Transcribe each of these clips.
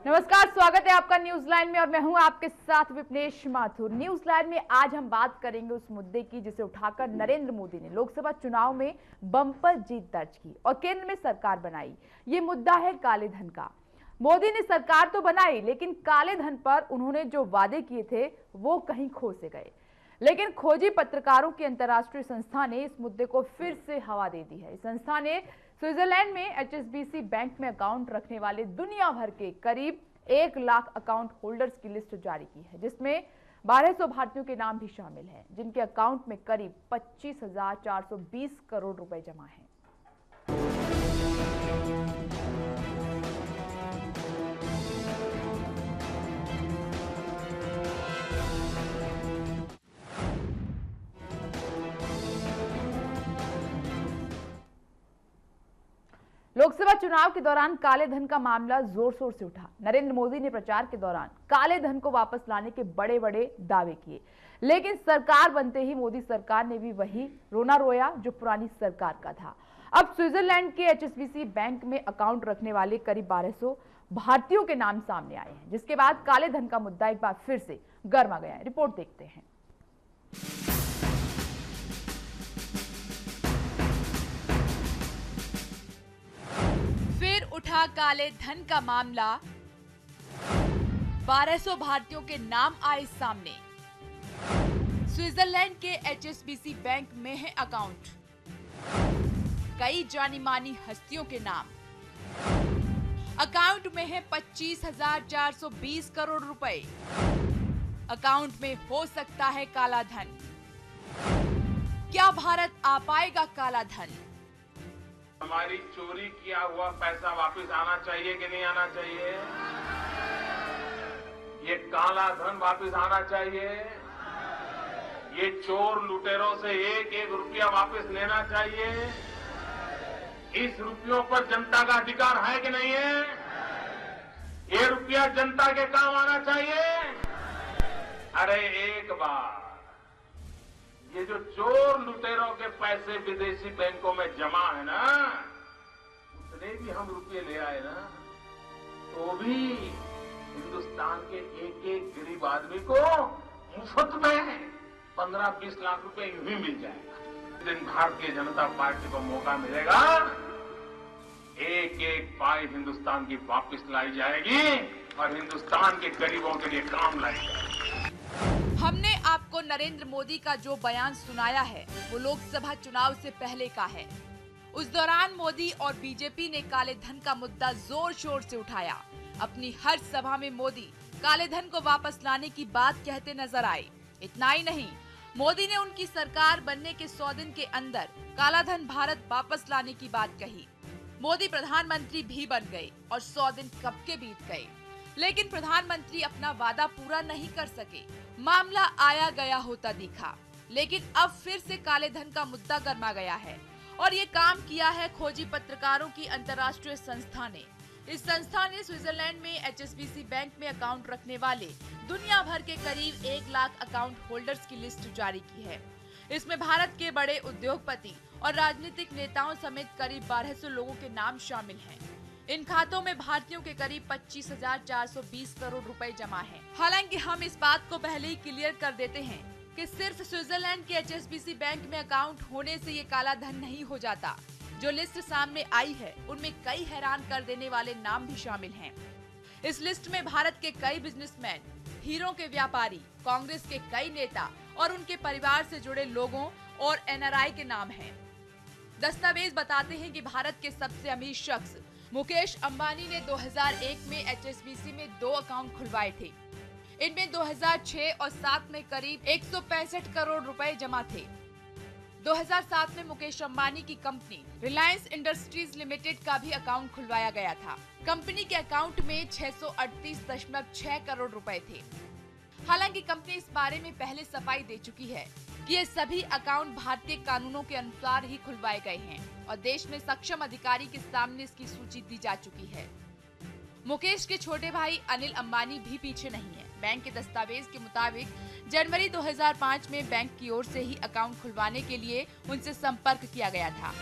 नमस्कार, स्वागत है आपका न्यूज लाइन में और मैं हूं आपके साथ विपनेश माथुर। न्यूज लाइन में आज हम बात करेंगे उस मुद्दे की जिसे उठाकर नरेंद्र मोदी ने लोकसभा चुनाव में बम्पर जीत दर्ज की और केंद्र में सरकार बनाई। ये मुद्दा है काले धन का। मोदी ने सरकार तो बनाई, लेकिन काले धन पर उन्होंने जो वादे किए थे वो कहीं खो से गए। लेकिन खोजी पत्रकारों की अंतर्राष्ट्रीय संस्था ने इस मुद्दे को फिर से हवा दे दी है। इस संस्था ने स्विट्जरलैंड में HSBC बैंक में अकाउंट रखने वाले दुनिया भर के करीब 1 लाख अकाउंट होल्डर्स की लिस्ट जारी की है, जिसमें 1200 भारतीयों के नाम भी शामिल हैं, जिनके अकाउंट में करीब 25,420 करोड़ रुपए जमा हैं। लोकसभा चुनाव के दौरान काले धन का मामला जोर शोर से उठा। नरेंद्र मोदी ने प्रचार के दौरान काले धन को वापस लाने के बड़े बड़े दावे किए, लेकिन सरकार बनते ही मोदी सरकार ने भी वही रोना रोया जो पुरानी सरकार का था। अब स्विट्जरलैंड के HSBC बैंक में अकाउंट रखने वाले करीब 1200 भारतीयों के नाम सामने आए हैं, जिसके बाद काले धन का मुद्दा एक बार फिर से गर्मा गया है। रिपोर्ट देखते हैं। उठा काले धन का मामला, 1200 भारतीयों के नाम आए सामने। स्विट्जरलैंड के HSBC बैंक में है अकाउंट, कई जानी मानी हस्तियों के नाम। अकाउंट में है 25,420 करोड़ रुपए। अकाउंट में हो सकता है काला धन। क्या भारत आ पाएगा काला धन? हमारी चोरी किया हुआ पैसा वापस आना चाहिए कि नहीं आना चाहिए? ये काला धन वापस आना चाहिए। ये चोर लुटेरों से एक एक रुपया वापस लेना चाहिए। इस रुपयों पर जनता का अधिकार है कि नहीं है? ये रुपया जनता के काम आना चाहिए। अरे एक बार ये जो चोर लुटेरों के पैसे विदेशी बैंकों में जमा है ना, उतने भी हम रुपये ले आए ना, तो भी हिंदुस्तान के एक एक गरीब आदमी को मुफ्त में 15-20 लाख रुपए यूं ही मिल जाएगा। दिन भारतीय जनता पार्टी को मौका मिलेगा, एक एक पाई हिंदुस्तान की वापस लाई जाएगी और हिंदुस्तान के गरीबों के लिए काम लाई जाएगी। हमने आपको नरेंद्र मोदी का जो बयान सुनाया है वो लोकसभा चुनाव से पहले का है। उस दौरान मोदी और बीजेपी ने काले धन का मुद्दा जोर शोर से उठाया। अपनी हर सभा में मोदी काले धन को वापस लाने की बात कहते नजर आए। इतना ही नहीं, मोदी ने उनकी सरकार बनने के 100 दिन के अंदर काला धन भारत वापस लाने की बात कही। मोदी प्रधानमंत्री भी बन गए और 100 दिन कब के बीत गए, लेकिन प्रधानमंत्री अपना वादा पूरा नहीं कर सके। मामला आया गया होता दिखा, लेकिन अब फिर से काले धन का मुद्दा गर्मा गया है और ये काम किया है खोजी पत्रकारों की अंतर्राष्ट्रीय संस्था ने। इस संस्था ने स्विट्जरलैंड में HSBC बैंक में अकाउंट रखने वाले दुनिया भर के करीब 1 लाख अकाउंट होल्डर्स की लिस्ट जारी की है। इसमें भारत के बड़े उद्योगपति और राजनीतिक नेताओं समेत करीब 1200 लोगों के नाम शामिल हैं। इन खातों में भारतीयों के करीब 25,420 करोड़ रुपए जमा हैं। हालांकि हम इस बात को पहले ही क्लियर कर देते हैं कि सिर्फ स्विट्जरलैंड के HSBC बैंक में अकाउंट होने से ये काला धन नहीं हो जाता। जो लिस्ट सामने आई है उनमें कई हैरान कर देने वाले नाम भी शामिल हैं। इस लिस्ट में भारत के कई बिजनेसमैन, हीरो के व्यापारी, कांग्रेस के कई नेता और उनके परिवार से जुड़े लोगों और NRI के नाम हैं। दस्तावेज बताते हैं कि भारत के सबसे अमीर शख्स मुकेश अंबानी ने 2001 में HSBC में 2 अकाउंट खुलवाए थे। इनमें 2006 और 2007 में करीब 165 करोड़ रुपए जमा थे। 2007 में मुकेश अंबानी की कंपनी रिलायंस इंडस्ट्रीज लिमिटेड का भी अकाउंट खुलवाया गया था। कंपनी के अकाउंट में 638.6 करोड़ रुपए थे। हालांकि कंपनी इस बारे में पहले सफाई दे चुकी है कि ये सभी अकाउंट भारतीय कानूनों के अनुसार ही खुलवाए गए हैं और देश में सक्षम अधिकारी के सामने इसकी सूची दी जा चुकी है। मुकेश के छोटे भाई अनिल अंबानी भी पीछे नहीं है। बैंक के दस्तावेज के मुताबिक जनवरी 2005 में बैंक की ओर से ही अकाउंट खुलवाने के लिए उनसे संपर्क किया गया था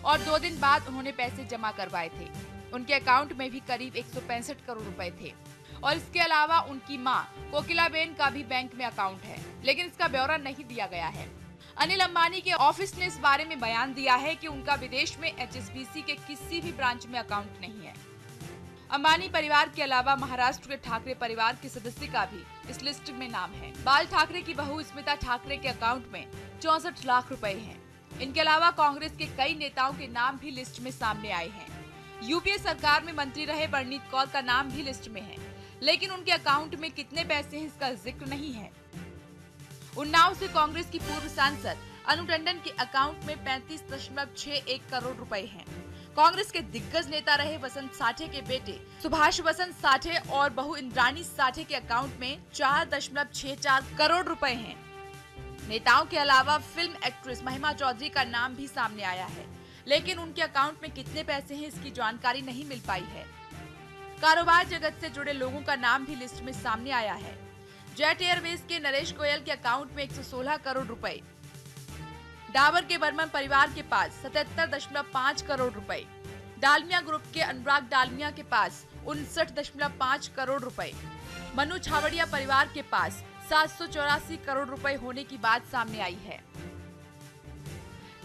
और 2 दिन बाद उन्होंने पैसे जमा करवाए थे। उनके अकाउंट में भी करीब 165 करोड़ रुपए थे। और इसके अलावा उनकी मां कोकिलाबेन का भी बैंक में अकाउंट है, लेकिन इसका ब्यौरा नहीं दिया गया है। अनिल अंबानी के ऑफिस ने इस बारे में बयान दिया है कि उनका विदेश में HSBC के किसी भी ब्रांच में अकाउंट नहीं है। अंबानी परिवार के अलावा महाराष्ट्र के ठाकरे परिवार के सदस्य का भी इस लिस्ट में नाम है। बाल ठाकरे की बहू स्मिता ठाकरे के अकाउंट में 64 लाख रुपए हैं। इनके अलावा कांग्रेस के कई नेताओं के नाम भी लिस्ट में सामने आए हैं। यूपीए सरकार में मंत्री रहे परनीत कौर का नाम भी लिस्ट में है, लेकिन उनके अकाउंट में कितने पैसे हैं इसका जिक्र नहीं है। उन्नाव से कांग्रेस की पूर्व सांसद अनु टंडन के अकाउंट में 35.61 करोड़ रुपए हैं। कांग्रेस के दिग्गज नेता रहे वसंत साठे के बेटे सुभाष वसंत साठे और बहू इंद्राणी साठे के अकाउंट में 4.64 करोड़ रुपए हैं। नेताओं के अलावा फिल्म एक्ट्रेस महिमा चौधरी का नाम भी सामने आया है, लेकिन उनके अकाउंट में कितने पैसे हैं इसकी जानकारी नहीं मिल पाई है। कारोबार जगत से जुड़े लोगों का नाम भी लिस्ट में सामने आया है। जेट एयरवेज के नरेश गोयल के अकाउंट में 116 करोड़ रुपए, डाबर के बर्मन परिवार के पास 77.5 करोड़ रुपए, डालमिया ग्रुप के अनुराग डालमिया के पास 59.5 करोड़ रुपए, मनु छावड़िया परिवार के पास 784 करोड़ रुपए होने की बात सामने आई है।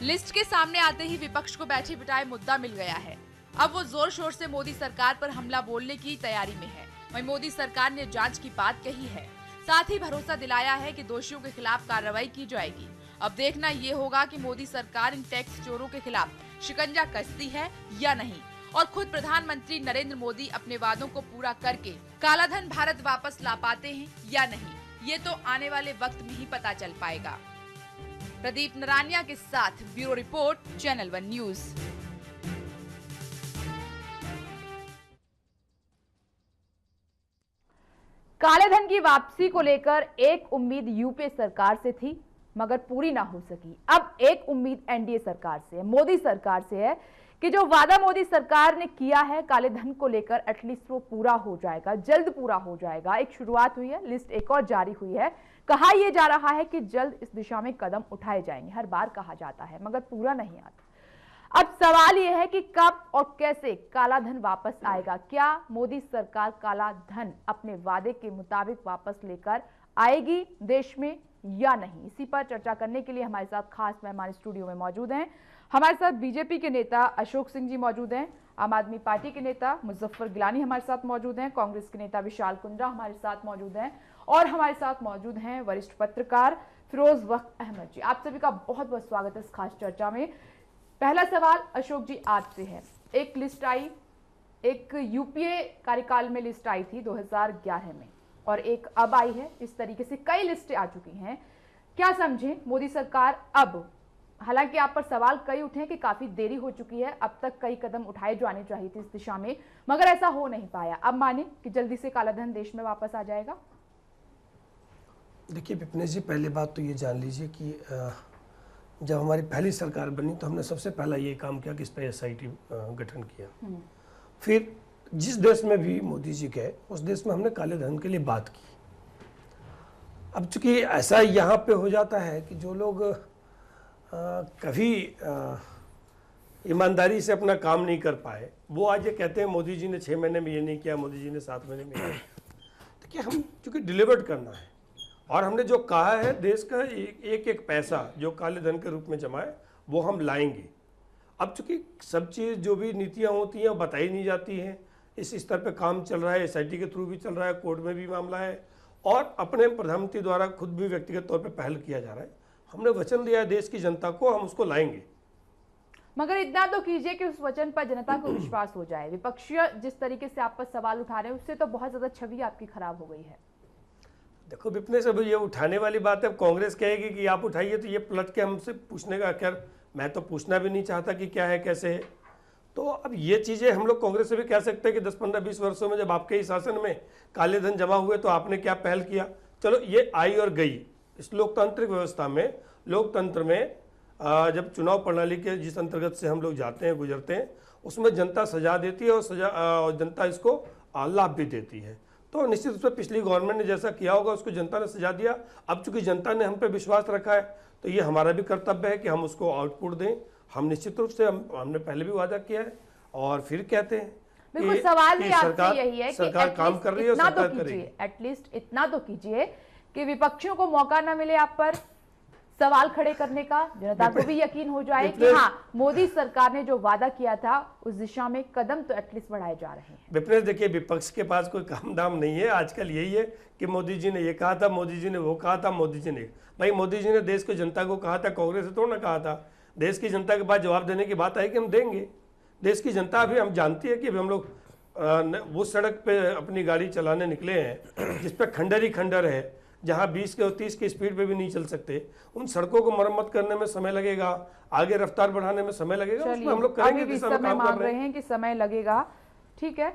लिस्ट के सामने आते ही विपक्ष को बैठे बिठाए मुद्दा मिल गया है। अब वो जोर शोर से मोदी सरकार पर हमला बोलने की तैयारी में है। वहीं मोदी सरकार ने जांच की बात कही है, साथ ही भरोसा दिलाया है कि दोषियों के खिलाफ कार्रवाई की जाएगी। अब देखना ये होगा कि मोदी सरकार इन टैक्स चोरों के खिलाफ शिकंजा कसती है या नहीं, और खुद प्रधानमंत्री नरेंद्र मोदी अपने वादों को पूरा करके कालाधन भारत वापस ला पाते हैं या नहीं, ये तो आने वाले वक्त में ही पता चल पाएगा। प्रदीप नरानिया के साथ ब्यूरो रिपोर्ट, चैनल 1 न्यूज। काले धन की वापसी को लेकर एक उम्मीद यूपीए सरकार से थी, मगर पूरी ना हो सकी। अब एक उम्मीद एनडीए सरकार से है, मोदी सरकार से है कि जो वादा मोदी सरकार ने किया है काले धन को लेकर एटलीस्ट वो पूरा हो जाएगा, जल्द पूरा हो जाएगा। एक शुरुआत हुई है, लिस्ट एक और जारी हुई है। कहा यह जा रहा है कि जल्द इस दिशा में कदम उठाए जाएंगे। हर बार कहा जाता है मगर पूरा नहीं आता। अब सवाल यह है कि कब और कैसे काला धन वापस आएगा। क्या मोदी सरकार काला धन अपने वादे के मुताबिक वापस लेकर आएगी देश में या नहीं? इसी पर चर्चा करने के लिए हमारे साथ खास मेहमान स्टूडियो में मौजूद हैं। हमारे साथ बीजेपी के नेता अशोक सिंह जी मौजूद हैं, आम आदमी पार्टी के नेता मुजफ्फर गिलानी हमारे साथ मौजूद हैं, कांग्रेस के नेता विशाल कुंद्रा हमारे साथ मौजूद हैं, और हमारे साथ मौजूद हैं वरिष्ठ पत्रकार फिरोज वक्त अहमद जी। आप सभी का बहुत बहुत स्वागत है इस खास चर्चा में। पहला सवाल अशोक जी आपसे है। एक लिस्ट आई, एक यूपीए कार्यकाल में लिस्ट आई थी 2011 में, और एक अब आई है। इस तरीके से कई लिस्टें आ चुकी हैं। क्या समझें मोदी सरकार अब, हालांकि आप पर सवाल कई उठे हैं कि काफी देरी हो चुकी है, अब तक कई कदम उठाए जाने चाहिए थे इस दिशा में, मगर ऐसा हो नहीं पाया। अब माने कि जल्दी से कालाधन देश में वापस आ जाएगा? देखिए विपिनेश जी, पहली बात तो ये जान लीजिए कि जब हमारी पहली सरकार बनी तो हमने सबसे पहला ये काम किया कि इस पर SIT गठन किया। फिर जिस देश में भी मोदी जी गए उस देश में हमने काले धन के लिए बात की। अब चूंकि ऐसा यहाँ पे हो जाता है कि जो लोग कभी ईमानदारी से अपना काम नहीं कर पाए, वो आज ये कहते हैं मोदी जी ने 6 महीने में ये नहीं किया, मोदी जी ने 7 महीने में ये नहीं किया। देखिए हम चूंकि डिलीवर्ड करना है और हमने जो कहा है देश का एक एक पैसा जो काले धन के रूप में जमा है वो हम लाएंगे। अब चूंकि सब चीज़ जो भी नीतियाँ होती हैं वो बताई नहीं जाती हैं। इस स्तर पे काम चल रहा है, SIT के थ्रू भी चल रहा है, कोर्ट में भी मामला है, और अपने प्रधानमंत्री द्वारा खुद भी व्यक्तिगत तौर पे पहल किया जा रहा है। हमने वचन दिया है देश की जनता को, हम उसको लाएंगे। मगर इतना तो कीजिए कि उस वचन पर जनता को विश्वास हो जाए। विपक्षीय जिस तरीके से आप पर सवाल उठा रहे हैं उससे तो बहुत ज्यादा छवि आपकी खराब हो गई है। देखो विपिनेश, अब ये उठाने वाली बात है। कांग्रेस कहेगी कि आप उठाइए तो ये पलट के हमसे पूछने का क्या, मैं तो पूछना भी नहीं चाहता कि क्या है कैसे है। तो अब ये चीज़ें हम लोग कांग्रेस से भी कह सकते हैं कि 10, 15, 20 वर्षों में जब आपके ही शासन में काले धन जमा हुए तो आपने क्या पहल किया। चलो ये आई और गई। इस लोकतांत्रिक व्यवस्था में, लोकतंत्र में जब चुनाव प्रणाली के जिस अंतर्गत से हम लोग जाते हैं, गुजरते हैं, उसमें जनता सजा देती है और जनता इसको लाभ भी देती है। तो निश्चित रूप से पिछली गवर्नमेंट ने जैसा किया होगा उसको जनता ने सजा दिया। अब चूंकि जनता ने हम पे विश्वास रखा है तो ये हमारा भी कर्तव्य है कि हम उसको आउटपुट दें। हम निश्चित रूप से हमने पहले भी वादा किया है और फिर कहते हैं। बिल्कुल, सवाल कि भी आपसे सरकार यही है कि सरकार काम कर रही है और इतना तो सरकार करेगी। कीजिए, एटलीस्ट इतना तो कीजिए कि विपक्षियों को मौका ना मिले आप पर सवाल खड़े करने का, जनता को भी यकीन हो जाए कि हाँ, मोदी सरकार ने जो वादा किया था उस दिशा में कदम तो एटलीस्ट बढ़ाए जा रहे हैं। विपनेश, देखिए विपक्ष के पास कोई काम दाम नहीं है आजकल, यही है कि मोदी जी ने ये कहा था, मोदी जी ने वो कहा था, मोदी जी ने, भाई मोदी जी ने देश की जनता को कहा था, कांग्रेस ने तो ना कहा था। देश की जनता के पास जवाब देने की बात आई कि हम देंगे। देश की जनता अभी हम जानती है कि अभी हम लोग वो सड़क पे अपनी गाड़ी चलाने निकले हैं जिस पे खंडर ही खंडर है, जहां 20 के और 30 की स्पीड पे भी नहीं चल सकते। उन सड़कों को मरम्मत करने में समय लगेगा, आगे रफ्तार बढ़ाने में समय लगेगा, उसमें हम लोग करेंगे, अभी भी दिशा में समय काम कर मांग रहे रहे हैं कि समय लगेगा। ठीक है,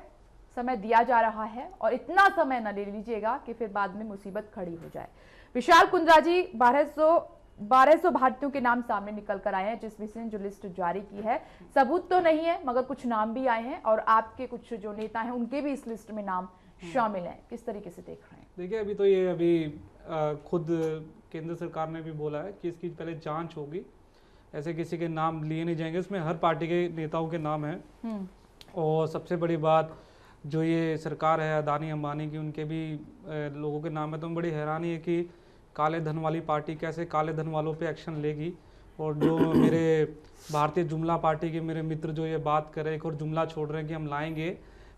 समय दिया जा रहा है और इतना समय न ले लीजिएगा कि फिर बाद में मुसीबत खड़ी हो जाए। विशाल कुंद्रा जी, 1200 भारतीयों के नाम सामने निकल कर आए हैं जिसमें से जो लिस्ट जारी की है, सबूत तो नहीं है मगर कुछ नाम भी आए हैं और आपके कुछ जो नेता हैं उनके भी इस लिस्ट में नाम शामिल हैं। किस तरीके से देख रहे हैं? देखिए, अभी तो ये अभी खुद केंद्र सरकार ने भी बोला है कि इसकी पहले जांच होगी, ऐसे किसी के नाम लिए नहीं जाएंगे, इसमें हर पार्टी के नेताओं के नाम हैं। और सबसे बड़ी बात, जो ये सरकार है अदानी अंबानी की, उनके भी लोगों के नाम है। तो बड़ी हैरानी है कि काले धन वाली पार्टी कैसे काले धन वालों पे एक्शन लेगी। और जो मेरे भारतीय जुमला पार्टी के मेरे मित्र जो ये बात कर रहे हैं, एक और जुमला छोड़ रहे हैं कि हम लाएंगे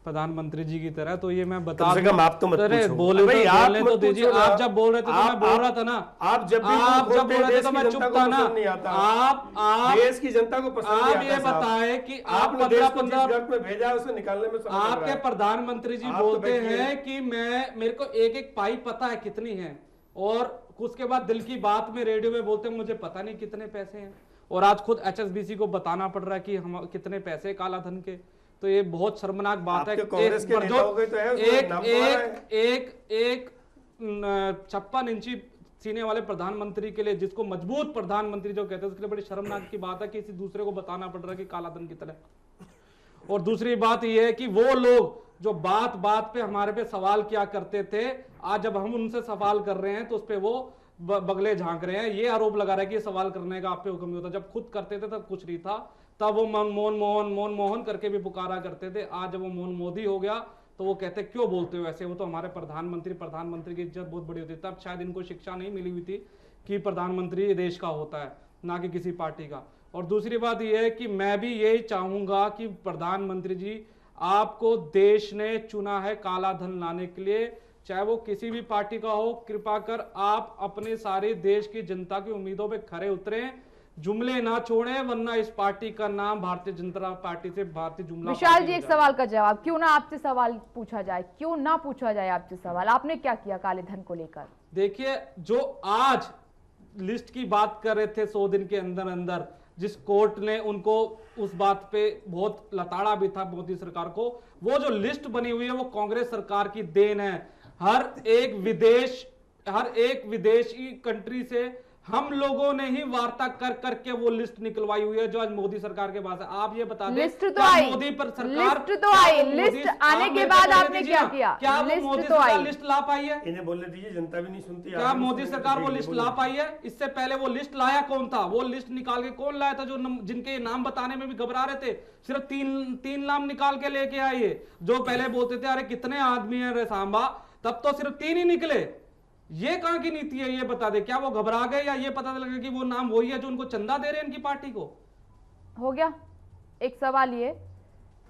प्रधानमंत्री जी की तरह, तो ये मैं बता दूं, आप तो मत पूछो। बोले भाई, तो आप बोलने मत तो दीजिए। पूछो ना। आप जब बोल रहे थे तो मैं बोल रहा था ना। आप जब बोल रहे थे तो मैं चुप था ना। आप देश की जनता को पसंद नहीं आता। आप ये बताए कि आप आपने देश को 15 जिस गर्त में भेजा है उसे निकालने में समय लग रहा आपके है। प्रधानमंत्री जी आप तो बोलते बैठिए। हैं कि मेरे को एक एक पाई पता है कितनी है, और उसके बाद दिल की बात में रेडियो में बोलते हैं मुझे पता नहीं कितने पैसे हैं, और आज खुद HSBC को बताना पड़ रहा है कि हम कितने पैसे काला धन के। तो ये बहुत शर्मनाक बात है। कांग्रेस के नेताओं के तो है, उसमें नाम तो आ रहा है। एक 56 इंची सीने वाले प्रधानमंत्री के लिए, जिसको मजबूत प्रधानमंत्री जो कहते हैं, उसके लिए बड़ी शर्मनाक की बात है कि किसी दूसरे को बताना पड़ रहा है कि काला धन की तरह। और दूसरी बात यह है कि वो लोग जो बात बात पे हमारे पे सवाल किया करते थे, आज जब हम उनसे सवाल कर रहे हैं तो उस पे वो बगले झांक रहे हैं। ये आरोप लगा रहे हैं कि ये सवाल करने का आप पे हुक्म नहीं होता। जब खुद करते थे तब कुछ नहीं था, तब वो मोहन मोहन करके भी पुकारा करते थे। आज जब वो मोहन मोदी हो गया तो वो कहते क्यों बोलते हो ऐसे, वो तो हमारे प्रधानमंत्री की इज्जत बहुत बड़ी होती है। तब शायद इनको शिक्षा नहीं मिली हुई थी कि प्रधानमंत्री देश का होता है, ना कि किसी पार्टी का। और दूसरी बात यह है कि मैं भी यही चाहूंगा कि प्रधानमंत्री जी, आपको देश ने चुना है काला धन लाने के लिए, चाहे वो किसी भी पार्टी का हो। कृपा कर आप अपने सारे देश की जनता की उम्मीदों पे खरे उतरे, जुमले ना छोड़े, वरना इस पार्टी का नाम भारतीय जनता पार्टी से भारतीय जुमला। विशाल जी, एक सवाल का जवाब, क्यों ना आपसे सवाल पूछा जाए, क्यों ना पूछा जाए आपसे सवाल, आपने क्या किया काले धन को लेकर? देखिए, जो आज लिस्ट की बात कर रहे थे 100 दिन के अंदर अंदर, जिस कोर्ट ने उनको उस बात पे बहुत लताड़ा भी था मोदी सरकार को, वो जो लिस्ट बनी हुई है वो कांग्रेस सरकार की देन है। हर एक विदेशी कंट्री से हम लोगों ने ही वार्ता कर करके वो लिस्ट निकलवाई हुई है जो आज मोदी सरकार के पास है। आप ये बता दें, लिस्ट तो आई, मोदी पर सरकार लिस्ट तो आई, लिस्ट आने के बाद आपने क्या किया? क्या वो मोदी सरकार लिस्ट ला पाई है? इन्हें बोलने दीजिए, जनता भी नहीं सुनती। क्या मोदी सरकार वो लिस्ट ला पाई है? इससे पहले वो लिस्ट लाया कौन था? वो लिस्ट निकाल के कौन लाया था? जो जिनके नाम बताने में भी घबरा रहे थे, सिर्फ तीन नाम निकाल के लेके आए। जो पहले बोलते थे अरे कितने आदमी है रे सांबा, तब तो सिर्फ 3 ही निकले। ये कहां की नीति है, ये बता दे। क्या वो घबरा गए या ये पता लगा कि वो नाम वही है जो उनको चंदा दे रहे हैं इनकी पार्टी को? हो गया। एक सवाल ये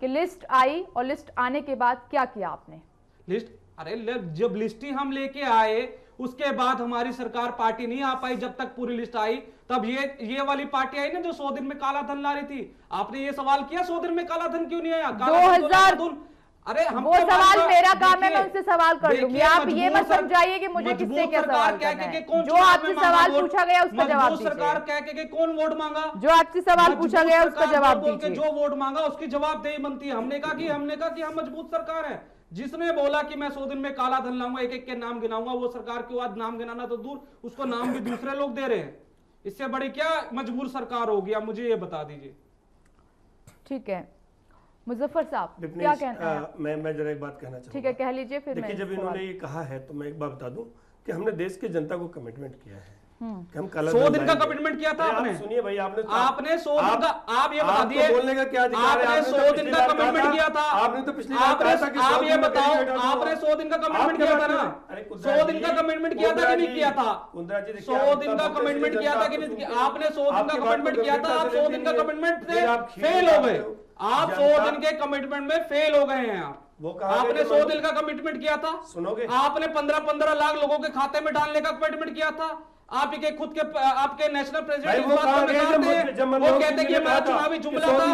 कि लिस्ट आई और लिस्ट आने के बाद क्या किया आपने? लिस्ट, अरे जब लिस्ट ही हम लेके आए उसके बाद हमारी सरकार पार्टी नहीं आ पाई। जब तक पूरी लिस्ट आई तब ये वाली पार्टी आई ना जो 100 दिन में काला धन ला रही थी। आपने ये सवाल किया 100 दिन में काला धन क्यों नहीं आया? 2000 अरे हम वो सवाल मेरा काम है, मैं उनसे सवाल कर लूंगी। आप ये मत समझाइए कि मुझे किससे क्या सवाल करना है। जो आपसे सवाल पूछा गया उसका जवाब दीजिए। सरकार कह के कौन वोट मांगा? जो आपसे सवाल पूछा गया उसका जवाब दीजिए। जो वोट मांगा उसकी जवाबदेही बनती है। हमने कहा कि हम मजबूत सरकार है। जिसने बोला कि मैं 100 दिन में काला धन लाऊंगा, एक एक के नाम गिनाऊंगा, वो सरकार के बाद नाम गिनाना तो दूर, उसको नाम भी दूसरे लोग दे रहे हैं। इससे बड़ी क्या मजबूर सरकार होगी? आप मुझे ये बता दीजिए। ठीक है मुजफ्फर साहब, क्या कहना है? मैं जरा एक बात कहना चाहूंगा। ठीक है, कह लीजिए। फिर देखिए, जब इन्होंने ये कहा है तो मैं एक बात बता दूं कि हमने देश की जनता को कमिटमेंट किया है कि हम काला 100 धन दिन का लाएंगे। कमिटमेंट किया था नहीं, आपने। आप सुनिए भाई, आपने 100 दिन का, आप ये बता दिए, बोलने का क्या अधिकार है? आपने आपने तो 100 दिन पिछली का बार कमिटमेंट कहा किया था। आपने तो पिछली बार कहा था कि 100 आप ये दिन में बताओ, करीब बैठा आपने 100 दिन का कमिटमेंट किया था ना? 100 दिन का कमिटमेंट किया था कि नहीं किया था? 100 दिन का कमिटमेंट किया था कि नहीं किया? आपने 100 दिन का कमिटमेंट किया था, आप 100 दिन का कमिटमेंट से फेल हो गए। आप 100 दिन के कमिटमेंट में फेल हो गए हैं। आपने 100 दिन का कमिटमेंट किया था, सुनोगे? आपने 15-15 लाख लोगों के खाते में डालने का कमिटमेंट किया था। आपके खुद के आपके नेशनल प्रेसिडेंट वो कहते हैं कि हमारा चुनावी जुमला था।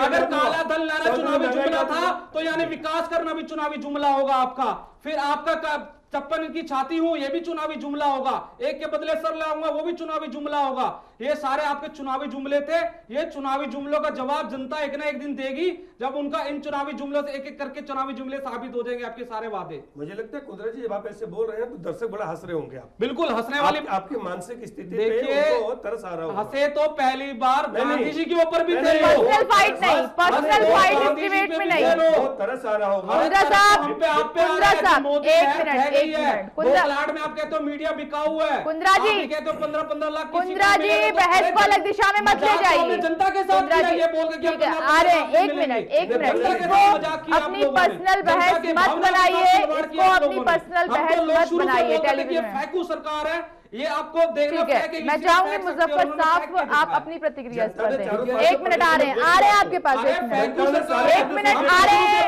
अगर काला धन लाना चुनावी जुमला था तो यानी विकास करना भी चुनावी जुमला होगा आपका। फिर आपका 56 की छाती हूं ये भी चुनावी जुमला होगा। एक के बदले सर लाऊंगा वो भी चुनावी जुमला होगा। ये सारे आपके चुनावी जुमले थे। ये चुनावी जुमलों का जवाब जनता एक ना एक दिन देगी, जब उनका इन चुनावी जुमलों से एक एक करके चुनावी जुमले साबित हो जाएंगे आपके सारे वादे। मुझे लगता है कुंद्रा जी, जब आप ऐसे बोल रहे हैं तो दर्शक बड़ा हंस रहे होंगे। आप बिल्कुल हंसने वाली आपकी मानसिक स्थिति देखिए, तरस आ रहा होगा। हंसे तो पहली बार गांधी जी के ऊपर भी थे। पर्सनल फाइट नहीं, पर्सनल फाइट इस डिबेट में नहीं। तरस आ रहा होगा। कुंद्रा साहब, कुंद्रा साहब, एक मिनट। प्लाट में आप कहते हो मीडिया बिका हुआ है। कुंद्रा जी, आप कहते हो 15-15 लाख। कुंद्रा जी, बहस को अलग दिशा में मत ले जाइए। जनता के साथ कुंद्रा जी, ये बोल के ठीक है, आ रहे हैं, एक मिनट। इसको अपनी पर्सनल बहस मत बनाइए, इसको अपनी पर्सनल बहस मत बनाइए टेलीविजन में। फैकू सरकार है ये, आपको देखना ठीक है, मैं चाहूंगी मुजफ्फर साहब आप अपनी प्रतिक्रिया इस पर दें। एक मिनट, आ रहे हैं आपके पास। एक मिनट आ रहे हैं,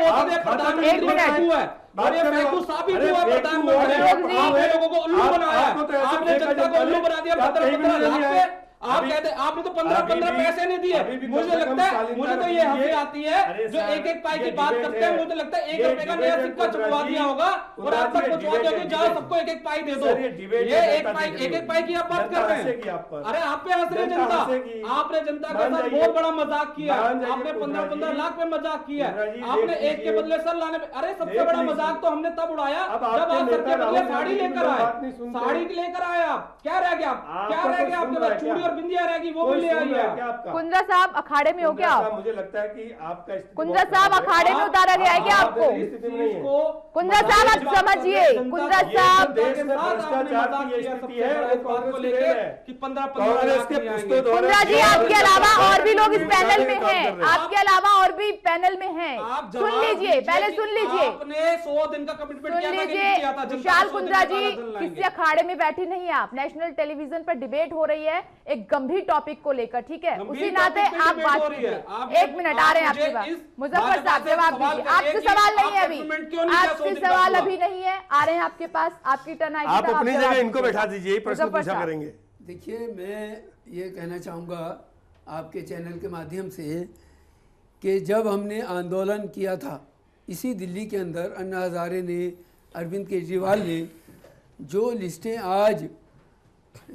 एक मिनट। अरे फैकू साबित हुआ प्रधानमंत्री, आपने लोगों को उल्लू बनाया, आपने जनता को उल्लू बना दिया। 15-15 लाख पे आप कहते आपने तो 15-15 पैसे नहीं दिए। मुझे लगता है, मुझे तो ये हंसी आती है जो एक एक पाई की बात करते हैं। मुझे लगता है 1 रुपए का नया सिक्का छपवा दिया होगा और आप तक पहुंचा दोगे, जाओ सबको एक एक पाई दे दो। ये एक एक पाई की आप बात कर रहे हैं। अरे आप पे हंस रहे जनता, आपने जनता के साथ बहुत बड़ा मजाक किया। आपने 15-15 लाख में मजाक किया, आपने एक के बदले सर लाने में। अरे सबसे बड़ा मजाक तो हमने तब उड़ाया जब आप सर के बदले साड़ी लेकर आए। साड़ी लेकर आए आप, क्या रह गया? क्या रह गया आपके पास? चूड़ी बिंदिया रहेगी वो भी ले आइए। कुंद्रा साहब अखाड़े में हो क्या आप? मुझे लगता है कि आपका कुंद्रा साहब अखाड़े में उतारा गया है क्या आपको? कुंद्रा साहब आप समझिए, कुंद्रा साहब कुंद्रा जी, आपके अलावा और भी लोग इस पैनल में हैं, आपके अलावा और भी पैनल में हैं। सुन लीजिए, पहले सुन लीजिए, आपने 100 दिन का कमिटमेंट सुन लीजिए। विशाल कुंद्रा जी, किसी अखाड़े में बैठे नहीं है आप, नेशनल टेलीविजन पर डिबेट हो रही है एक गंभीर टॉपिक को लेकर, ठीक है? उसी नाते आप बात कीजिए। एक मिनट, आ रहे हैं आपके पास। मुजफ्फर साहब जवाब दीजिए, आपसे सवाल नहीं है अभी, आपसे सवाल अभी नहीं है, आ रहे हैं आपके पास, आपकी टर्न आएगी। आप अपनी जगह इनको बैठा दीजिए, प्रश्न पूछा करेंगे। देखिए, मैं ये कहना चाहूँगा आपके चैनल के माध्यम से कि जब हमने आंदोलन किया था इसी दिल्ली के अंदर, अन्ना हज़ारे ने, अरविंद केजरीवाल ने जो लिस्टें आज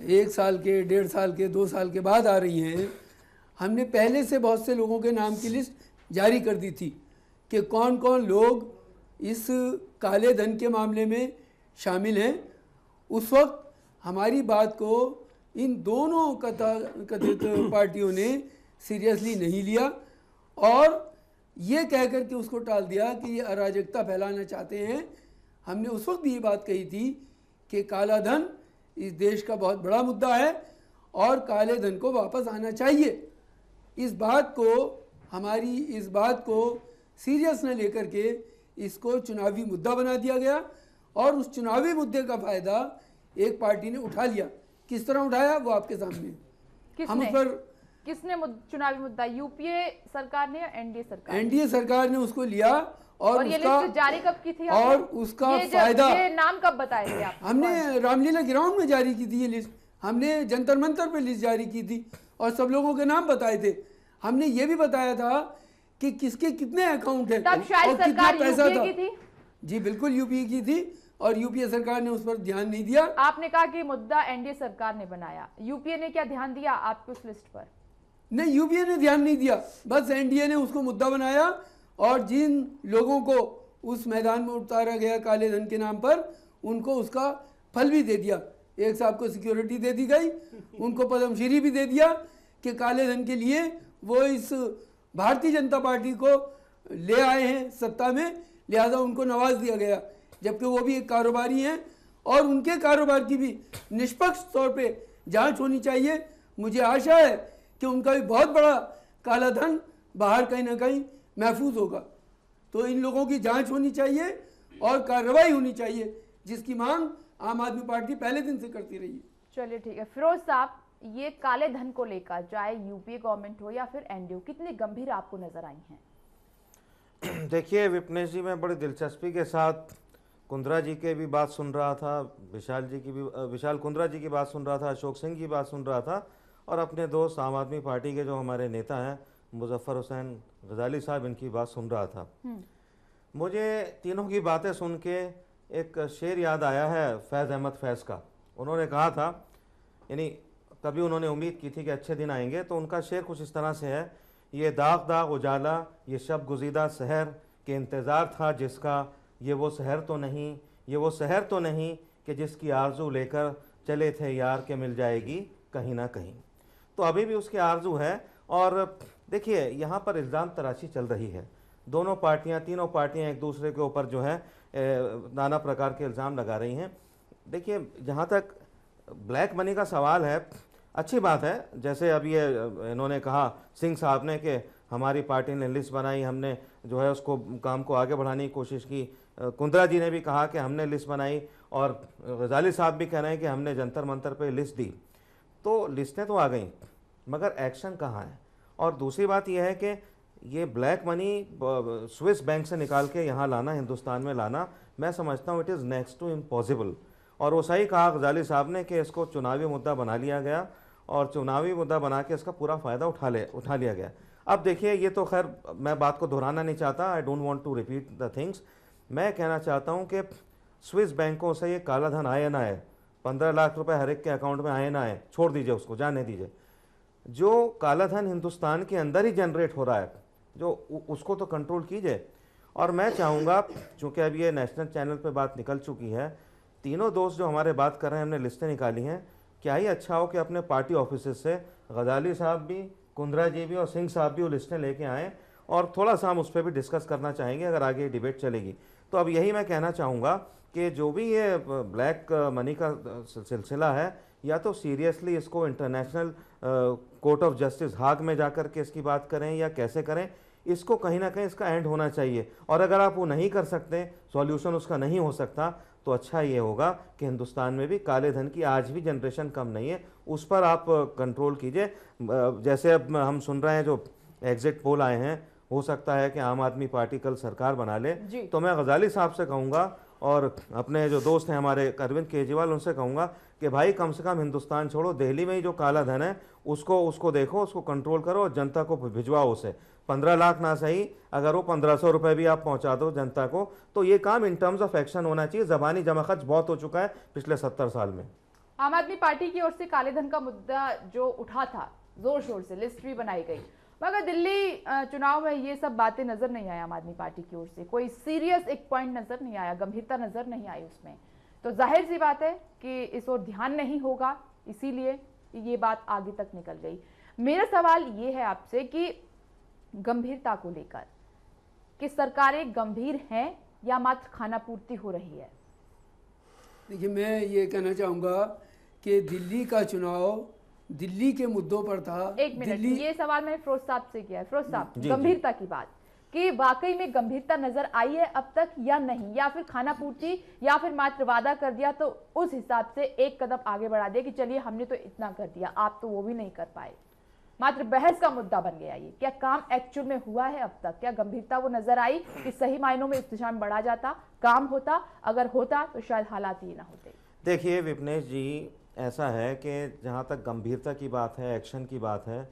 1 साल के, 1.5 साल के, 2 साल के बाद आ रही हैं, हमने पहले से बहुत से लोगों के नाम की लिस्ट जारी कर दी थी कि कौन कौन लोग इस काले धन के मामले में शामिल हैं। उस वक्त हमारी बात को इन दोनों कथित पार्टियों ने सीरियसली नहीं लिया और ये कह कर के उसको टाल दिया कि ये अराजकता फैलाना चाहते हैं। हमने उस वक्त भी ये बात कही थी कि काला धन इस देश का बहुत बड़ा मुद्दा है और काले धन को वापस आना चाहिए। इस बात को सीरियस न लेकर के इसको चुनावी मुद्दा बना दिया गया और उस चुनावी मुद्दे का फायदा एक पार्टी ने उठा लिया। किस तरह उठाया वो आपके सामने। हम उस पर किसने चुनावी मुद्दा, यूपीए सरकार ने या एनडीए सरकार? एनडीए सरकार ने उसको लिया और ये उसका लिस्ट जारी कब की थी और उसका फायदा ये नाम कब बताए थे आप? हमने रामलीला ग्राउंड में जारी की थी ये लिस्ट, हमने जंतर मंतर पे लिस्ट जारी की थी और सब लोगों के नाम बताए थे। हमने ये भी बताया था कि किसके कितने अकाउंट है तब शायद और कितना पैसा था। की थी। जी बिल्कुल यूपीए की थी और यूपीए सरकार ने उस पर ध्यान नहीं दिया। आपने कहा कि मुद्दा एनडीए सरकार ने बनाया, यूपीए ने क्या ध्यान दिया आपकी उस लिस्ट पर? नहीं, यूपीए ने ध्यान नहीं दिया, बस एनडीए ने उसको मुद्दा बनाया और जिन लोगों को उस मैदान में उतारा गया काले धन के नाम पर उनको उसका फल भी दे दिया। एक साहब को सिक्योरिटी दे दी गई, उनको पद्मश्री भी दे दिया कि काले धन के लिए वो इस भारतीय जनता पार्टी को ले आए हैं सत्ता में, लिहाजा उनको नवाज दिया गया, जबकि वो भी एक कारोबारी हैं और उनके कारोबार की भी निष्पक्ष तौर पे जांच होनी चाहिए। मुझे आशा है कि उनका भी बहुत बड़ा काला धन बाहर कहीं ना कहीं महफूज होगा। तो इन लोगों की जांच होनी चाहिए और कार्रवाई होनी चाहिए, जिसकी मांग आम आदमी पार्टी पहले दिन से करती रही है। चलिए ठीक है। फिरोज साहब, ये काले धन को लेकर चाहे यूपीए गवर्नमेंट हो या फिर एनडीओ, कितनी गंभीर आपको नजर आई हैं? देखिए विपनेश जी, मैं बड़ी दिलचस्पी के साथ कुंद्रा जी के भी बात सुन रहा था, विशाल कुंद्रा जी की बात सुन रहा था, अशोक सिंह की बात सुन रहा था, और अपने दोस्त आम आदमी पार्टी के जो हमारे नेता हैं मुजफ्फर हुसैन गजाली साहब, इनकी बात सुन रहा था। मुझे तीनों की बातें सुन के एक शेर याद आया है फैज़ अहमद फैज़ का। उन्होंने कहा था, यानी कभी उन्होंने उम्मीद की थी कि अच्छे दिन आएंगे, तो उनका शेर कुछ इस तरह से है, ये दाग दाग उजाला ये शब गुज़ीदा सहर के इंतज़ार था जिसका, ये वो सहर तो नहीं, ये वो सहर तो नहीं कि जिसकी आरजू लेकर चले थे यार के मिल जाएगी कहीं ना कहीं। तो अभी भी उसकी आरजू है। और देखिए यहाँ पर इल्ज़ाम तराशी चल रही है, दोनों पार्टियाँ, तीनों पार्टियाँ एक दूसरे के ऊपर जो है नाना प्रकार के इल्ज़ाम लगा रही हैं। देखिए जहाँ तक ब्लैक मनी का सवाल है, अच्छी बात है, जैसे अब ये इन्होंने कहा सिंह साहब ने कि हमारी पार्टी ने लिस्ट बनाई, हमने जो है उसको काम को आगे बढ़ाने की कोशिश की। कुंद्रा जी ने भी कहा कि हमने लिस्ट बनाई, और गजाली साहब भी कह रहे हैं कि हमने जंतर मंतर पे लिस्ट दी। तो लिस्टें तो आ गई, मगर एक्शन कहाँ है? और दूसरी बात यह है कि ये ब्लैक मनी स्विस बैंक से निकाल के यहाँ लाना, हिंदुस्तान में लाना, मैं समझता हूँ it is next to impossible. और वो सही कहा गजाली साहब ने कि इसको चुनावी मुद्दा बना लिया गया, और चुनावी मुद्दा बना के इसका पूरा फ़ायदा उठा लिया गया। अब देखिए, ये तो खैर मैं बात को दोहराना नहीं चाहता, I don't want to repeat the things. मैं कहना चाहता हूँ कि स्विस बैंकों से ये काला धन आए ना आए, 15 लाख रुपए हर एक के अकाउंट में आए ना आए, छोड़ दीजिए उसको, जाने दीजिए। जो काला धन हिंदुस्तान के अंदर ही जनरेट हो रहा है, जो उसको तो कंट्रोल कीजिए। और मैं चाहूँगा, चूँकि अब ये नेशनल चैनल पे बात निकल चुकी है, तीनों दोस्त जो हमारे बात कर रहे हैं, हमने लिस्टें निकाली हैं, क्या ही अच्छा हो कि अपने पार्टी ऑफिस से गजाली साहब भी, कुंद्रा जी भी और सिंह साहब भी वो लिस्टें लेके आएँ, और थोड़ा सा हम उस पर भी डिस्कस करना चाहेंगे अगर आगे डिबेट चलेगी। तो अब यही मैं कहना चाहूँगा कि जो भी ये ब्लैक मनी का सिलसिला है, या तो सीरियसली इसको इंटरनेशनल कोर्ट ऑफ जस्टिस हाग में जाकर के इसकी बात करें, या कैसे करें, इसको कहीं ना कहीं इसका एंड होना चाहिए। और अगर आप वो नहीं कर सकते, सॉल्यूशन उसका नहीं हो सकता, तो अच्छा ये होगा कि हिंदुस्तान में भी काले धन की आज भी जनरेशन कम नहीं है, उस पर आप कंट्रोल कीजिए। जैसे अब हम सुन रहे हैं जो एग्जिट पोल आए हैं, हो सकता है कि आम आदमी पार्टी कल सरकार बना ले, तो मैं गजाली साहब से कहूँगा और अपने जो दोस्त हैं हमारे अरविंद केजरीवाल, उनसे कहूँगा कि भाई कम से कम हिंदुस्तान छोड़ो, दिल्ली में ही जो काला धन है उसको देखो, उसको कंट्रोल करो और जनता को भिजवाओ उसे। 15 लाख ना सही, अगर वो 1500 रुपये भी आप पहुंचा दो जनता को, तो ये काम इन टर्म्स ऑफ एक्शन होना चाहिए। जबानी जमाखर्च बहुत हो चुका है पिछले 70 साल में। आम आदमी पार्टी की ओर से काले धन का मुद्दा जो उठा था, जोर शोर से लिस्ट भी बनाई गई, मगर दिल्ली चुनाव में ये सब बातें नजर नहीं आई। आम आदमी पार्टी की ओर से कोई सीरियस एक पॉइंट नजर नहीं आया, गंभीरता नजर नहीं आई उसमें। तो जाहिर सी बात है कि इस ओर ध्यान नहीं होगा, इसीलिए ये बात आगे तक निकल गई। मेरा सवाल ये है आपसे कि गंभीरता को लेकर कि सरकारें गंभीर हैं या मात्र खाना पूर्ति हो रही है? देखिए, मैं ये कहना चाहूँगा कि दिल्ली का चुनाव दिल्ली के मुद्दों पर था। एक मिनट, ये सवाल मैंने फिरोज साहब से किया है। फिरोज साहब, गंभीरता की बात कि वाकई में गंभीरता नजर आई है अब तक या नहीं, या फिर खाना पूर्ति, या फिर मात्र वादा कर दिया तो उस हिसाब से एक कदम आगे बढ़ा दिया कि चलिए हमने तो इतना कर दिया, आप तो वो भी नहीं कर पाए, मात्र बहस का मुद्दा बन गया ये। क्या काम एक्चुअल में हुआ है अब तक? क्या गंभीरता वो नजर आई कि सही मायनों में इस दिशा में बढ़ा जाता, काम होता? अगर होता तो शायद हालात ये ना होते। देखिए विपनेश जी, ऐसा है कि जहाँ तक गंभीरता की बात है, एक्शन की बात है,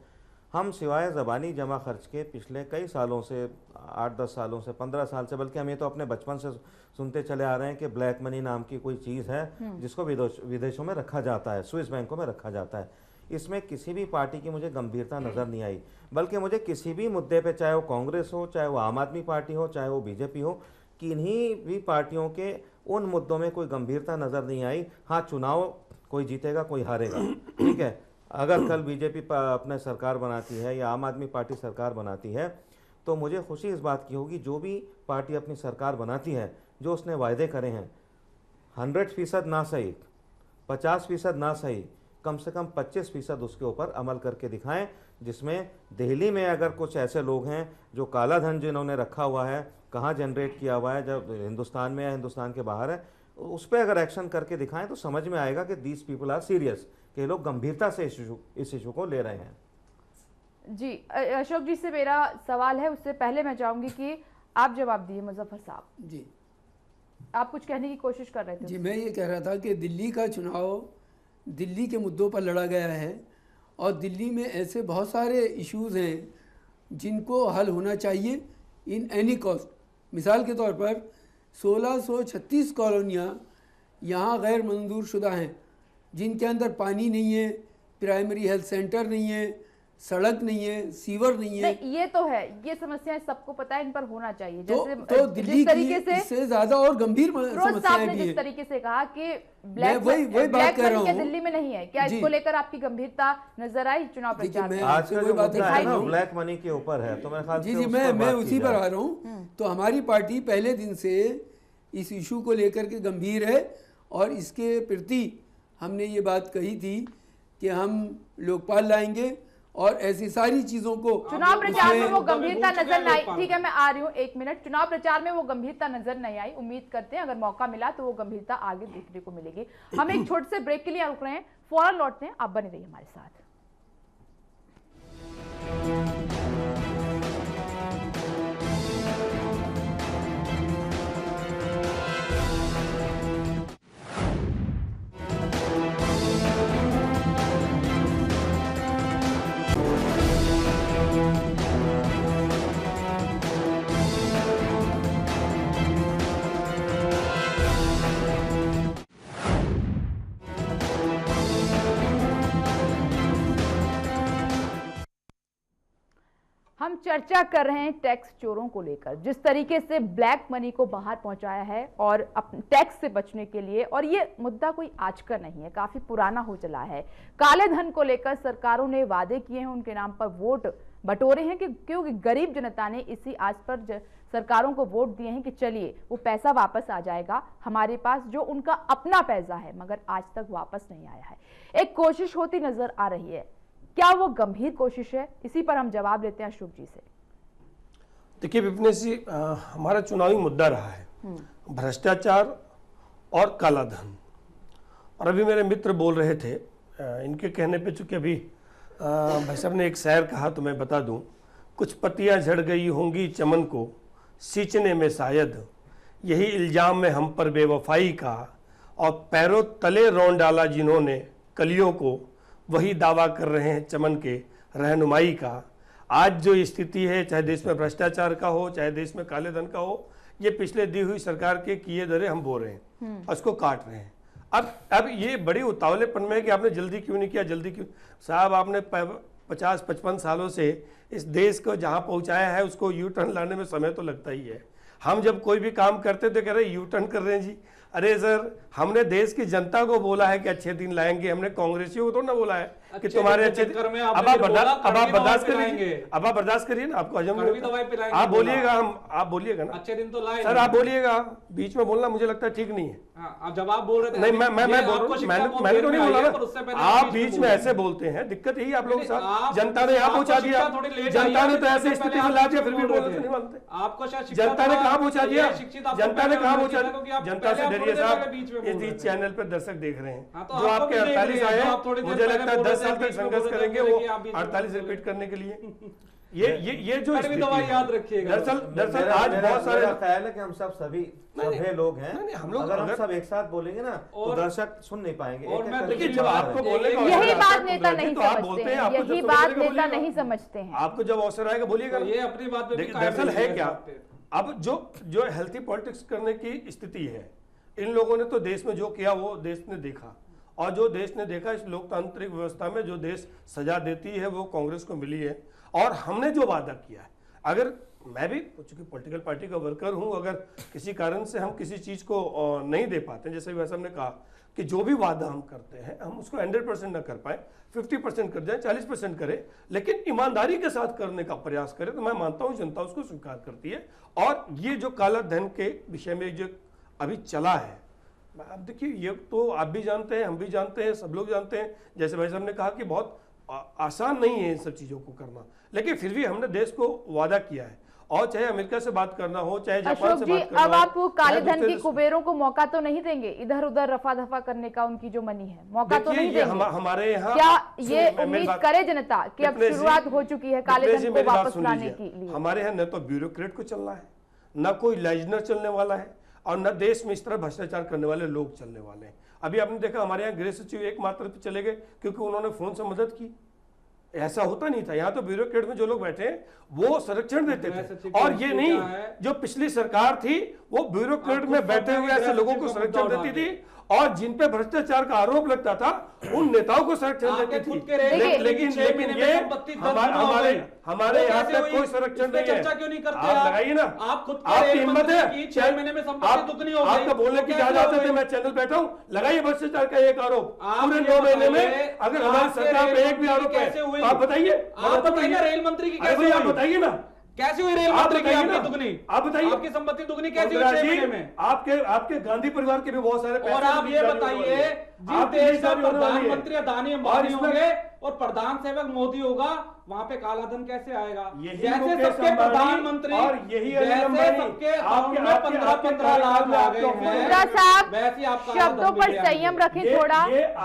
हम सिवाय ज़बानी जमा खर्च के पिछले कई सालों से, 8-10 सालों से, 15 साल से, बल्कि हम ये तो अपने बचपन से सुनते चले आ रहे हैं कि ब्लैक मनी नाम की कोई चीज़ है जिसको विदेशों में रखा जाता है, स्विस बैंकों में रखा जाता है। इसमें किसी भी पार्टी की मुझे गंभीरता नज़र नहीं आई, बल्कि मुझे किसी भी मुद्दे पे, चाहे वो कांग्रेस हो, चाहे वो आम आदमी पार्टी हो, चाहे वो बीजेपी हो, किन्हीं भी पार्टियों के उन मुद्दों में कोई गंभीरता नज़र नहीं आई। हाँ, चुनाव कोई जीतेगा कोई हारेगा, ठीक है। अगर कल बीजेपी अपने सरकार बनाती है या आम आदमी पार्टी सरकार बनाती है, तो मुझे खुशी इस बात की होगी, जो भी पार्टी अपनी सरकार बनाती है, जो उसने वायदे करे हैं, 100% ना सही, 50% ना सही, कम से कम 25% उसके ऊपर अमल करके दिखाएं, जिसमें दिल्ली में अगर कुछ ऐसे लोग हैं जो काला धन जिन्होंने रखा हुआ है, कहाँ जनरेट किया हुआ है, जब हिंदुस्तान में या हिंदुस्तान के बाहर है, उस पर अगर एक्शन करके दिखाएं तो समझ में आएगा कि दीज पीपल आर सीरियस, कि लोग गंभीरता से इस इशू को ले रहे हैं। जी अशोक जी से मेरा सवाल है, उससे पहले मैं चाहूंगी कि आप जवाब दिए। मुजफ्फर साहब जी, आप कुछ कहने की कोशिश कर रहे थे। जी मैं ये कह रहा था कि दिल्ली का चुनाव दिल्ली के मुद्दों पर लड़ा गया है और दिल्ली में ऐसे बहुत सारे इश्यूज हैं जिनको हल होना चाहिए इन एनी कॉस्ट। मिसाल के तौर पर 1636 कॉलोनियाँ यहाँ गैर मंजूर शुदा हैं, जिनके अंदर पानी नहीं है, प्राइमरी हेल्थ सेंटर नहीं है, सड़क नहीं है, सीवर नहीं है। नहीं, ये तो है, ये समस्याएं सबको पता है, इन पर होना चाहिए। जैसे तो दिल्ली जिस तरीके की से इससे ज्यादा और गंभीर फिरोज साहब समस्याएं ने भी जिस हैं। तरीके से कहा कि मैं वही बात कह रहा हूँ, दिल्ली में नहीं है, क्या जी। इसको लेकर आपकी गंभीरता नजर आई चुनाव देखिए, प्रचार में? मैं आज आपसे का वही जो बात मुद्दा है दिखाई ना दूं। ब्लैक मनी के ऊपर है, तो मेरे ख्याल जी से जी उस मैं पर मैं बात की उसी पर जाए। आ रहा हूँ। तो हमारी पार्टी पहले दिन से इस इशू को लेकर के गंभीर है और इसके प्रति हमने ये बात कही थी कि हम लोकपाल लाएंगे और ऐसी सारी चीजों को चुनाव प्रचार में उसमें- वो गंभीरता भूल चुके नजर हैं नहीं आई। लोकपाल। ठीक है, मैं आ रही हूँ, एक मिनट। चुनाव प्रचार में वो गंभीरता नजर नहीं आई। उम्मीद करते हैं अगर मौका मिला तो वो गंभीरता आगे देखने को मिलेगी। हम एक छोटे से ब्रेक के लिए रुक रहे हैं, फौरन लौटते हैं, आप बने रहिए हमारे साथ। हम चर्चा कर रहे हैं टैक्स चोरों को लेकर, जिस तरीके से ब्लैक मनी को बाहर पहुंचाया है और टैक्स से बचने के लिए। और ये मुद्दा कोई आज का नहीं है, काफी पुराना हो चला है। काले धन को लेकर सरकारों ने वादे किए हैं, उनके नाम पर वोट बटोरे हैं, क्योंकि गरीब जनता ने इसी आस पर सरकारों को वोट दिए हैं कि चलिए वो पैसा वापस आ जाएगा हमारे पास, जो उनका अपना पैसा है, मगर आज तक वापस नहीं आया है। एक कोशिश होती नजर आ रही है, क्या वो गंभीर कोशिश है? इसी पर हम जवाब लेते हैं अशोक जी से। देखिए विपनेश जी, हमारा चुनावी मुद्दा रहा है भ्रष्टाचार और काला धन। और अभी मेरे मित्र बोल रहे थे, इनके कहने पे, चूंकि अभी भाई साहब ने एक शायर कहा तो मैं बता दूं, कुछ पत्तियां झड़ गई होंगी चमन को सींचने में शायद, यही इल्जाम में हम पर बेवफाई का, और पैरों तले रौंद डाला जिन्होंने कलियों को, वही दावा कर रहे हैं चमन के रहनुमाई का। आज जो स्थिति है, चाहे देश में भ्रष्टाचार का हो, चाहे देश में काले धन का हो, ये पिछले दी हुई सरकार के किए दरे हम बो रहे हैं, उसको काट रहे हैं। अब ये बड़ी उतावलेपन में है कि आपने जल्दी क्यों नहीं किया, जल्दी क्यों। साहब, आपने 50-55 सालों से इस देश को जहां पहुंचाया है, उसको यू टर्न लाने में समय तो लगता ही है। हम जब कोई भी काम करते तो कह रहे यू टर्न कर रहे हैं जी। अरे सर, हमने देश की जनता को बोला है कि अच्छे दिन लाएंगे, हमने कांग्रेसियों को तो ना बोला है कि तुम्हारे अच्छे दिन। अब आप बर्दाश्त करिए, अब आप बर्दाश्त करिए ना, आपको हजम नहीं, आप बोलिएगा, आप बोलिएगा ना, अच्छे दिन तो लाए सर, आप बोलिएगा। बीच में बोलना मुझे लगता है ठीक नहीं है। आप जब आप बोल रहे थे, नहीं, मैं बोल रहा हूँ, मैंने तो नहीं बोला ना, आप बीच में ऐसे बोलते हैं, दिक्कत यही आप लोगों के साथ। जनता ने यहाँ पहुंचा दिया, जनता ने तो ऐसे स्थिति में ला दिया, फिर भी बोलते नहीं मानते। आपको शायद जनता ने कहाँ पहुंचा दिया, जनता ने कहाँ पहुंचा दिया? दिया? जनता से डरिए साहब, इस चैनल पर दर्शक देख रहे हैं, जो आपके 48 आए, मुझे लगता है 10 साल तक संघर्ष करेंगे वो 48 रिपीट करने के लिए। ये जो याद रखिएगा। दरअसल आज बहुत सारे ख्याल है कि हम सब सभी सभ्य लोग हैं, हम लोग अगर हम सब एक साथ बोलेंगे ना तो दर्शक सुन नहीं पाएंगे। और मैं देखिए, जब आपको बोलने का यही अवसर बात आता है, नेता नहीं तो आप समझते बोलते हैं, हैं, आपको जब यही समय बात मिलेगा नेता बोलिएगा। नहीं समझते हैं। आपको जब अवसर आएगा बोलिएगा। ये अपनी बात में देखिए, दरअसल है क्या, अब जो हेल्थी पॉलिटिक्स करने की स्थिति है, इन लोगों ने तो देश में जो किया वो देश ने देखा, और जो देश ने देखा इस लोकतांत्रिक व्यवस्था में जो देश सजा देती है वो कांग्रेस को मिली है। और हमने जो वादा किया है, अगर मैं भी चूंकि पॉलिटिकल पार्टी का वर्कर हूं, अगर किसी कारण से हम किसी चीज को नहीं दे पाते, जैसे वैसे हमने कहा कि जो भी वादा हम करते हैं हम उसको 100% ना कर पाए, 50% कर जाए, 40% करें, लेकिन ईमानदारी के साथ करने का प्रयास करें, तो मैं मानता हूं जनता उसको स्वीकार करती है। और ये जो काला धन के विषय में जो अभी चला है, अब देखिए, ये तो आप भी जानते हैं, हम भी जानते हैं, सब लोग जानते हैं, जैसे भाई साहब ने कहा कि बहुत आसान नहीं है इन सब चीज़ों को करना, लेकिन फिर भी हमने देश को वादा किया है। और चाहे अमेरिका से बात करना हो, चाहे जापान अशोक से जी, बात करना अब हो, आप काले चाहे धन की दूसरे- कुबेरों को मौका तो नहीं देंगे इधर उधर रफा दफा करने का, उनकी जो मनी है मौका तो देखिए, नहीं ये देंगे? हमारे यहाँ क्या सुनिए, ये मेरी उम्मीद बात- करे जनता कि अब विप्लेश जी, शुरुआत हो चुकी है काले विप्लेश धन जी, को मेरी बात वापस सुन लाने लीजिए। के लिए? हमारे यहाँ न तो ब्यूरोक्रेट को चलना है, न कोई लाइजनर चलने वाला है, और न देश में इस तरह भ्रष्टाचार करने वाले लोग चलने वाले हैं। अभी आपने देखा हमारे यहाँ गृह सचिव एकमात्र पे चले गए क्योंकि उन्होंने फोन से मदद की। ऐसा होता नहीं था। यहाँ तो ब्यूरोक्रेट में जो लोग बैठे हैं वो संरक्षण देते थे, और ये नहीं जो पिछली सरकार थी वो ब्यूरोक्रेट में बैठे हुए ऐसे लोगों को संरक्षण देती थी, और जिन पे भ्रष्टाचार का आरोप लगता था उन नेताओं को संरक्षण देती थी। लेकिन ये हमारे यहाँ पे कोई संरक्षण नहीं है। क्यों नहीं करते? आप लगाइए ना, आप खुद आपकी हिम्मत है 6 महीने में संपत्ति दुगनी हो गई। आपका बोलने की इजाजत आते थे, मैं चैनल बैठा हूँ, लगाइए भ्रष्टाचार का एक आरोप पूरे 9 महीने में। अगर हमारी सरकार पे एक भी आरोप है तो आप बताइए, आप बताइए रेल मंत्री की कैसे हुई, आप हुई? बताइए ना कैसी हुई रेल आप मंत्री की बताइए आपकी ना। दुगनी? आप बताइए, आपकी संपत्ति दुगनी कैसी हुई मुद्रा 6 जी, महीने में? आपके गांधी परिवार के भी बहुत सारे पैसे और आप ये बताइए, जिस देश का प्रधानमंत्री अदानी अंबानी होंगे और प्रधान सेवक मोदी होगा, वहां पे काला धन कैसे आएगा? जैसे सबके प्रधानमंत्री और यही जैसे सबके अकाउंट में 15-15 लाख आ गए हैं, मुद्रा साहब, वैसे आप काला शब्दों धन भी पर ले आएंगे। संयम रखें, थोड़ा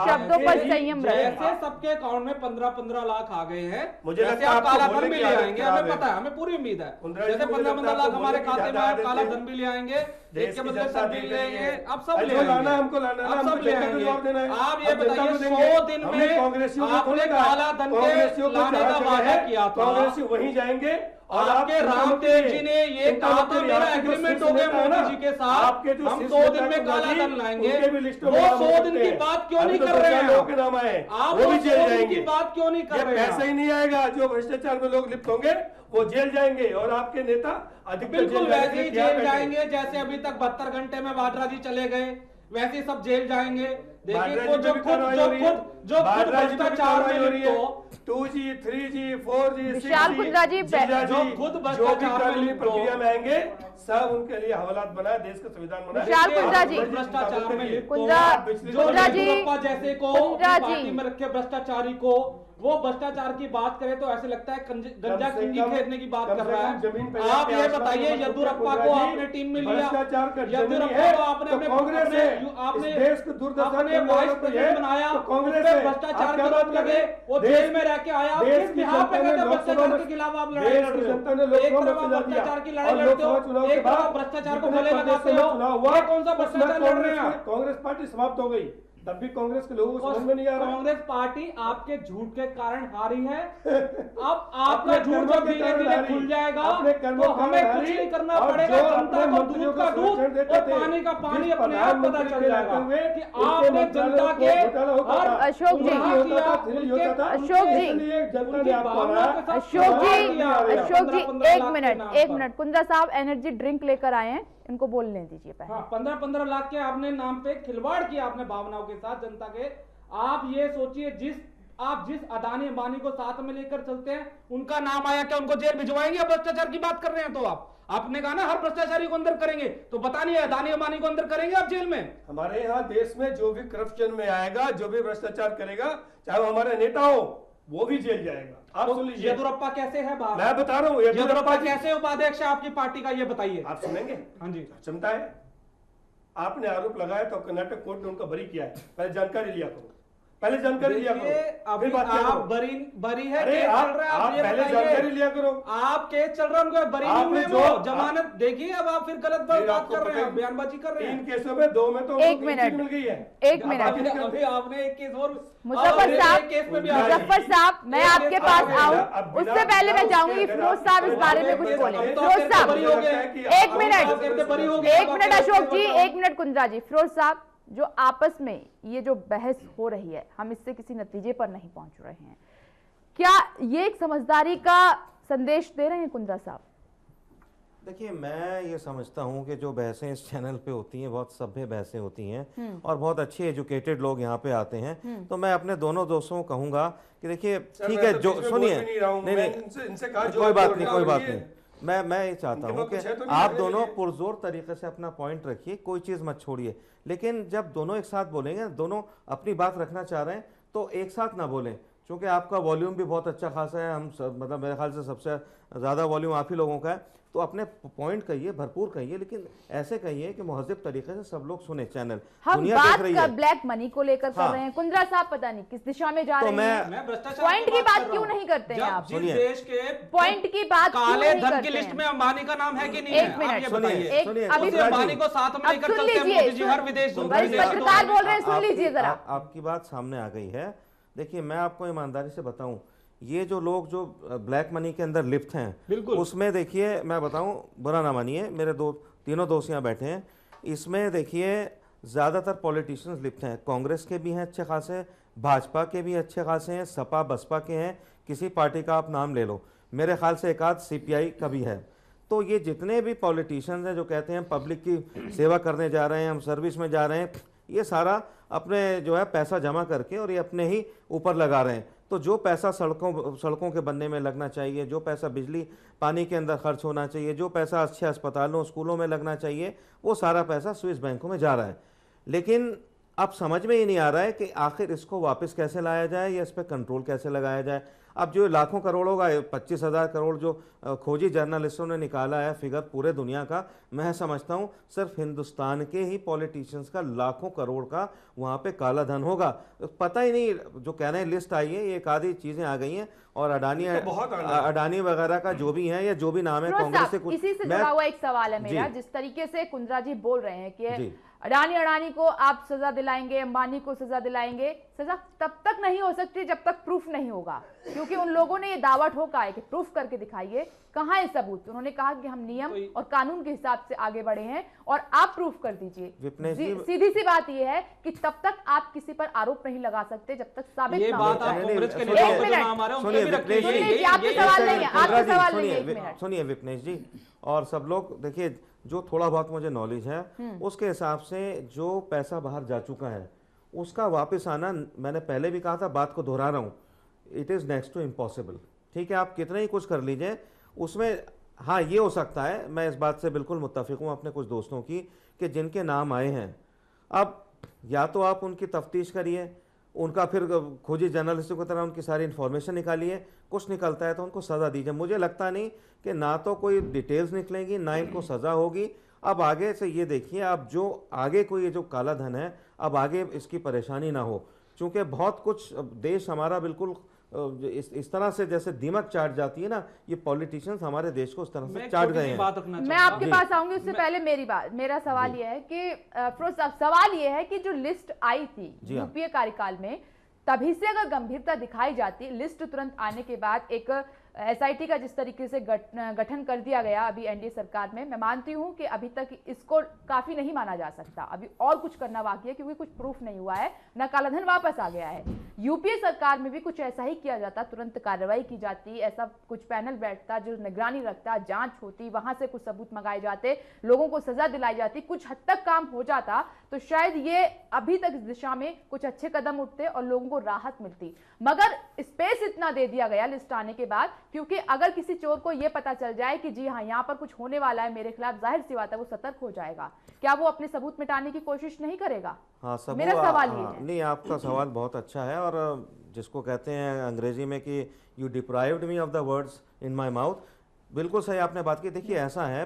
शब्दों पर संयम रखें। जैसे सबके अकाउंट में 15-15 लाख आ गए हैं, मुझे वैसे लगता है आप काला आपको धन भी बोलने ले की आदत आएंगे। खराब हमें है। पता है, हमें पूरी उम्मीद है। मुद्रा जी, जैसे मुझे 15-15 लगता है लाख आपको हमारे बोलने की खाते में आदत काला है। धन भी ले आएंगे, देश एक के की बदले जनता सब भी देख ले रही आएंगे, है। अब सब ले जो लाना है आएंगे, हमको लाना है, अब हमको सब ले जनता को जवाब देना आएंगे। है। आप ये अब जनता बताइए को देंगे। 100 दिन हमने में कांग्रेसियों को आपने थोड़ी कहा, काला धन के कांग्रेसियों को लाने जहाँ का जगह वादा है, किया था। कांग्रेसी वहीं जाएंगे। और आपके रामदेव जी ने ये कहा था, मेरा एग्रीमेंट हो गया मोदी जी के साथ, आपके जो हम शीर्ष 100 दिन नेता में काला कुमार धन जी, लाएंगे। उनके भी लिस्टों वो में नाम 100 हो दिन सकते की हैं। बात क्यों अभी नहीं तो कर रहे 10 हैं? लोगों के नाम आए, आप वो भी 100 जेल दिन की जाएंगे। बात क्यों नहीं कर ये रहे हैं? पैसा ही नहीं आएगा, जो भ्रष्टाचार में लोग लिप्त होंगे वो जेल जाएंगे, और आपके नेता अधिकतर बिल्कुल जाने वैसे के ही तैयार जेल बैठे। जाएंगे जैसे अभी तक 72 घंटे में वाड्रा जी चले गए, वैसे ही सब जेल जाएंगे। देखिए बाड्रा वो जी जो पे भी खुद कार्रवाई हो रही है। जो खुद बाड्रा जी पे भी भ्रष्टाचार कार्रवाई में हो रही लिप्त है। हो, 2G, 3G, 4G, 6G, विशाल कुंद्रा जी, जीजा जो जी, खुद जो भी भ्रष्टाचार में कानूनी लिप्त हो, प्रक्रिया में आएंगे सब उनके लिए हवालात बनाए, देश का संविधान बनाए। विशाल देखिए, कुंद्रा जी, भ्रष्टाचार में लिप्त हो, कुंद्रा- जो कुंद्रा जी, येदियुरप्पा जैसे को कुंद्रा अपनी जी। पार्टी में रखे भ्रष्टाचारी को, वो भ्रष्टाचार की बात करे तो ऐसे लगता है गंजा से किंगी कम- खरीदने की बात कम कर से रहा कम जमीन है। पे आप जाके ये आसमान बताइए, में येदियुरप्पा कुंद्रा को जी, आपने टीम में लिया, भ्रष्टाचार का जमीन येदियुरप्पा है को आपने तो अपने कांग्रेस है। आपने इस देश को दुर्दशा अपने करने वाइस वाला तो प्रेसिडेंट ये बनाया, तो कांग्रेस उस पे है। भ्रष्टाचार आप क्या के बात आरोप कर रहे लगे, हैं? वो देश- जेल में रह के आया, आप देश किस की बिहार पे जनता ने कहते लोकसभा भ्रष्टाचार में- के खिलाफ आप लड़ाई देश लड़ की रहे हो? जनता ने एक लोकसभा तरफ में आप सजा दिया, भ्रष्टाचार की और लड़ाई लड़ते लोकसभा हो, चुनाव के एक तरफ बाद आप भ्रष्टाचार को जितने गले प्रदेशों लगाते में हो, चुनाव हुआ, ये कौन सा उसमें भ्रष्टाचार लड़ रहे हैं आप? कांग्रेस पार्टी समाप्त हो गई, तब भी कांग्रेस के लोगों को समझ में नहीं आ रहा। कांग्रेस पार्टी आपके झूठ के कारण हारी है। अब आपका अपने झूठ कर्मों जब के धीरे कारण धीरे हारी, खुल जाएगा अपने कर्मों तो के हमें कारण कुछ हारी, नहीं करना और पड़ेगा। जो जनता अपने को मंत्रियों दूध का को दूध संरक्षण देते और थे, पानी का पानी जिस अपने आप पता प्रधानमंत्री चल के जाएगा रहते हुए कि उनके आपने मंत्रालयों जनता को के घोटाला होता हर था, अशोक जी, गुमराह होता किया, था, थ्रिल होता था। अशोक जी, इसलिए जनता ने उनकी आपको भावना हराया। के साथ अशोक जी, खिलवाड़ किया है। अशोक जी, 15-15 एक लाख के मिनट, नाम एक पर। मिनट, कुंद्रा साहब एनर्जी ड्रिंक लेकर आए हैं, इनको बोलने दीजिए पहले। हाँ, 15-15 लाख के आपने नाम पे खिलवाड़ किया आपने भावनाओं के साथ जनता के। आप ये सोचिए, जिस अदानी अंबानी को साथ में लेकर चलते हैं उनका नाम आया, क्या उनको जेल भिजवाएंगे? अब भ्रष्टाचार की बात कर रहे हैं तो आपने कहा ना हर भ्रष्टाचारी को अंदर करेंगे, तो पता नहीं है अदानी अंबानी को अंदर करेंगे आप जेल में? हमारे यहाँ देश में जो भी करप्शन में आएगा, जो भी भ्रष्टाचार करेगा, चाहे वो हमारे नेता हो, वो भी जेल जाएगा। आप सुन लीजिए, येदियुरप्पा कैसे है बाहर? मैं बता रहा हूँ, येदियुरप्पा कैसे उपाध्यक्ष है आपकी पार्टी का, ये बताइए। आप सुनेंगे? हाँ जी। क्षमता है। आपने आरोप लगाया तो कर्नाटक कोर्ट ने उनका बरी किया है, पहले जानकारी लिया करो, पहले जानकारी लिया करो, देखिए, अभी फिर बात किया आप करो। बरी है, अरे केस आप चल रहा है, आप ये पहले बताइए। जानकारी लिया करो। आप केस चल रहा है, उनको बरी नहीं आपने हुए, जो- वो जमानत देखिए। अब आप फिर गलत फिर बात आपको कर रहे पता हैं, है, बयानबाजी कर रहे 3 हैं। केसों में 2 में तो एक उनको मिनट, मिल गई है। एक मिनट। अभी आपने एक केस और मुजफ्फर साहब, केस में भी आ गए। मुजफ्फर साहब, मैं एक आपके केस पास आ गया। आऊं, अब बिना- उससे पहले मैं बिना चाहूंगी उसके फिरोज साहब इस बारे में कुछ बोले। फिरोज साहब, बरी हो गए। एक मिनट, बरी हो गए। एक मिनट अशोक जी, एक मिनट कुंद्रा जी। फिरोज साहब, जो आपस में ये जो बहस हो रही है, हम इससे किसी नतीजे पर नहीं पहुंच रहे हैं, क्या ये एक समझदारी का संदेश दे रहे हैं कुंद्रा साहब? देखिए, मैं ये समझता हूँ कि जो बहसें इस चैनल पे होती हैं बहुत सभ्य बहसें होती हैं और बहुत अच्छे एजुकेटेड लोग यहाँ पे आते हैं। तो मैं अपने दोनों दोस्तों को कहूँगा कि देखिए ठीक है, जो सुनिए, नहीं नहीं, कोई बात नहीं, कोई बात नहीं, मैं ये चाहता उनके हूँ पास कुछ है कि तो नहीं आप करने के दोनों लिए। पुरजोर तरीके से अपना पॉइंट रखिए, कोई चीज़ मत छोड़िए, लेकिन जब दोनों एक साथ बोलेंगे, दोनों अपनी बात रखना चाह रहे हैं तो एक साथ ना बोलें, क्योंकि आपका वॉल्यूम भी बहुत अच्छा खासा है, मतलब मेरे ख्याल से सबसे ज़्यादा वॉल्यूम आप ही लोगों का है, तो अपने पॉइंट कहिए, भरपूर कहिए, लेकिन ऐसे कहिए कि मुहज़्ज़ब तरीके से सब लोग सुने। चैनल हम दुनिया बात देख रही का है। ब्लैक मनी को लेकर कर हाँ। रहे हैं, कुंद्रा साहब पता नहीं किस दिशा में जा तो रहे हैं। मैं भ्रष्टाचार पॉइंट की बात क्यों नहीं करते हैं जब आप? जिस सुनिए। देश के पॉइंट की बात क्यों काले नहीं धन करते की लिस्ट हैं? में अंबानी का नाम है कि नहीं एक है? आप मिनट, ये सुनिए, बताइए। सुनिए, अभी उस अंबानी को साथ में अब लेकर सुन चलते हैं लीजिए, मोदी जी, हर विदेश सुन- दूसरे वरिष्ठ देश के पत्रकार दौरे में। बोल रहे हैं, सुन लीजिए जरा। आपकी बात सामने आ गई है। देखिए, मैं आपको ईमानदारी से बताऊं, ये जो लोग जो ब्लैक मनी के अंदर लिप्त हैं, बिल्कुल। उसमें देखिए, मैं बताऊं, बुरा ना मानिए, मेरे तीनों दोस्त यहाँ बैठे हैं, इसमें देखिए ज़्यादातर पॉलिटिशियंस लिप्त हैं। कांग्रेस के भी हैं अच्छे खासे, भाजपा के भी अच्छे खासे हैं, सपा बसपा के हैं, किसी पार्टी का आप नाम ले लो, मेरे ख्याल से एक आध सीपीआई का भी है। तो ये जितने भी पॉलिटिशियंस हैं जो कहते हैं पब्लिक की सेवा करने जा रहे हैं, हम सर्विस में जा रहे हैं, ये सारा अपने जो है पैसा जमा करके और ये अपने ही ऊपर लगा रहे हैं। तो जो पैसा सड़कों के बनने में लगना चाहिए, जो पैसा बिजली पानी के अंदर खर्च होना चाहिए, जो पैसा अच्छे अस्पतालों स्कूलों में लगना चाहिए, वो सारा पैसा स्विस बैंकों में जा रहा है। लेकिन अब समझ में ही नहीं आ रहा है कि आखिर इसको वापस कैसे लाया जाए या इस पर कंट्रोल कैसे लगाया जाए। अब जो लाखों करोड़ों का 25,000 करोड़ जो खोजी जर्नलिस्टों ने निकाला है फिगर पूरे दुनिया का, मैं समझता हूँ सिर्फ हिंदुस्तान के ही पॉलिटिशियंस का लाखों करोड़ का वहाँ पे काला धन होगा। पता ही नहीं, जो कह रहे हैं लिस्ट आई है, ये एक आधी चीज़ें आ गई हैं, और अडानी वगैरह का जो भी है या जो भी नाम है कांग्रेस से कुछ, इसी से जुड़ा हुआ एक सवाल है मेरा। जिस तरीके से कुंद्रा जी बोल रहे हैं कि अडानी को आप सजा दिलाएंगे, अंबानी को सजा दिलाएंगे, सजा तब तक नहीं हो सकती जब तक प्रूफ नहीं होगा, क्योंकि उन लोगों ने ये दावा ठोका है कि प्रूफ करके दिखाइए। कहां है सबूत? उन्होंने कहा कि हम नियम और कानून के हिसाब से आगे बढ़े हैं और आप प्रूफ कर दीजिए। सीधी सी बात यह है कि तब तक आप किसी पर आरोप नहीं लगा सकते जब तक साबित ना हो जाए। सुनिए विपनेश जी और सब लोग, देखिए जो थोड़ा बहुत मुझे नॉलेज है उसके हिसाब से जो पैसा बाहर जा चुका है उसका वापस आना, मैंने पहले भी कहा था, बात को दोहरा रहा हूँ, it is next to impossible. ठीक है, आप कितना ही कुछ कर लीजिए उसमें, हाँ ये हो सकता है, मैं इस बात से बिल्कुल मुत्तफिक हूँ अपने कुछ दोस्तों की, कि जिनके नाम आए हैं, अब या तो आप उनकी तफ्तीश करिए, उनका फिर खोजी जर्नलिस्टों की तरह उनकी सारी इन्फॉर्मेशन निकालिए, कुछ निकलता है तो उनको सज़ा दीजिए। मुझे लगता नहीं कि ना तो कोई डिटेल्स निकलेंगी ना इनको सज़ा होगी। अब आगे से ये देखिए, अब जो आगे कोई ये जो काला धन है, अब आगे इसकी परेशानी ना हो, क्योंकि बहुत कुछ देश हमारा बिल्कुल इस तरह से जैसे दीमक चाट जाती है ना, ये पॉलिटिशियंस हमारे देश को उस तरह से चाट गए हैं। मैं आपके पास आऊंगी, उससे पहले मेरा सवाल यह है कि फिरोज साहब, सवाल यह है कि जो लिस्ट आई थी यूपीए कार्यकाल में, तभी से अगर गंभीरता दिखाई जाती, लिस्ट तुरंत आने के बाद एक एसआईटी का जिस तरीके से गठन कर दिया गया अभी एनडीए सरकार में, मैं मानती हूं कि अभी तक इसको काफी नहीं माना जा सकता, अभी और कुछ करना बाकी है क्योंकि कुछ प्रूफ नहीं हुआ है, ना कालाधन वापस आ गया है। यूपीए सरकार में भी कुछ ऐसा ही किया जाता, तुरंत कार्रवाई की जाती, ऐसा कुछ पैनल बैठता जो निगरानी रखता, जांच होती, वहां से कुछ सबूत मंगाए जाते, लोगों को सजा दिलाई जाती, कुछ हद तक काम हो जाता, तो शायद ये अभी तक इस दिशा में कुछ अच्छे कदम उठते और लोगों को राहत मिलती। मगर स्पेस इतना दे दिया गया लिस्ट आने के बाद, क्योंकि अगर किसी चोर को यह पता चल जाए कि जी हाँ यहाँ पर कुछ होने वाला है मेरे खिलाफ, जाहिर सी बात है वो सतर्क हो जाएगा, क्या वो अपने सबूत मिटाने की कोशिश नहीं करेगा? हाँ, मेरा सवाल ये है। नहीं, आपका सवाल बहुत अच्छा है, और जिसको कहते हैं अंग्रेजी में कि you deprived me of the words in my mouth, बिल्कुल सही आपने बात की। देखिए ऐसा है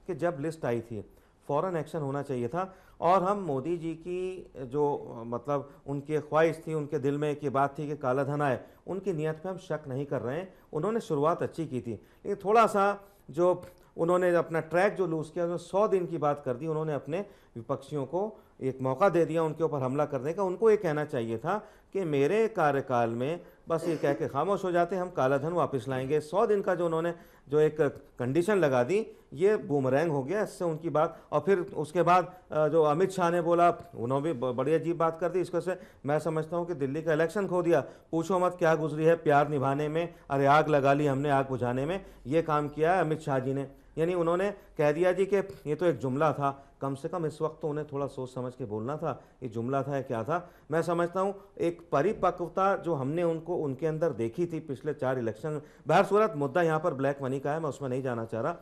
कि जब लिस्ट आई थी फौरन एक्शन होना चाहिए था, और हम मोदी जी की जो मतलब उनकी ख्वाहिश थी, उनके दिल में एक बात थी कि काला धन आए, उनकी नीयत पे हम शक नहीं कर रहे हैं, उन्होंने शुरुआत अच्छी की थी, लेकिन थोड़ा सा जो उन्होंने अपना ट्रैक जो लूज़ किया, जो 100 दिन की बात कर दी उन्होंने, अपने विपक्षियों को एक मौका दे दिया उनके ऊपर हमला करने का। उनको ये कहना चाहिए था कि मेरे कार्यकाल में बस ये कह के खामोश हो जाते, हम काला धन वापस लाएंगे। 100 दिन का जो उन्होंने जो एक कंडीशन लगा दी, ये बूमरैंग हो गया इससे उनकी बात। और फिर उसके बाद जो अमित शाह ने बोला, उन्होंने भी बड़ी अजीब बात कर दी। इसको से मैं समझता हूँ कि दिल्ली का इलेक्शन खो दिया, पूछो मत क्या गुजरी है प्यार निभाने में, अरे आग लगा ली हमने आग बुझाने में, ये काम किया है अमित शाह जी ने। यानी उन्होंने कह दिया जी कि ये तो एक जुमला था, कम से कम इस वक्त तो उन्हें थोड़ा सोच समझ के बोलना था, ये जुमला था या क्या था। मैं समझता हूँ एक परिपक्वता जो हमने उनके अंदर देखी थी पिछले 4 इलेक्शन। बहर सूरत मुद्दा यहाँ पर ब्लैक मनी का है, मैं उसमें नहीं जाना चाह रहा।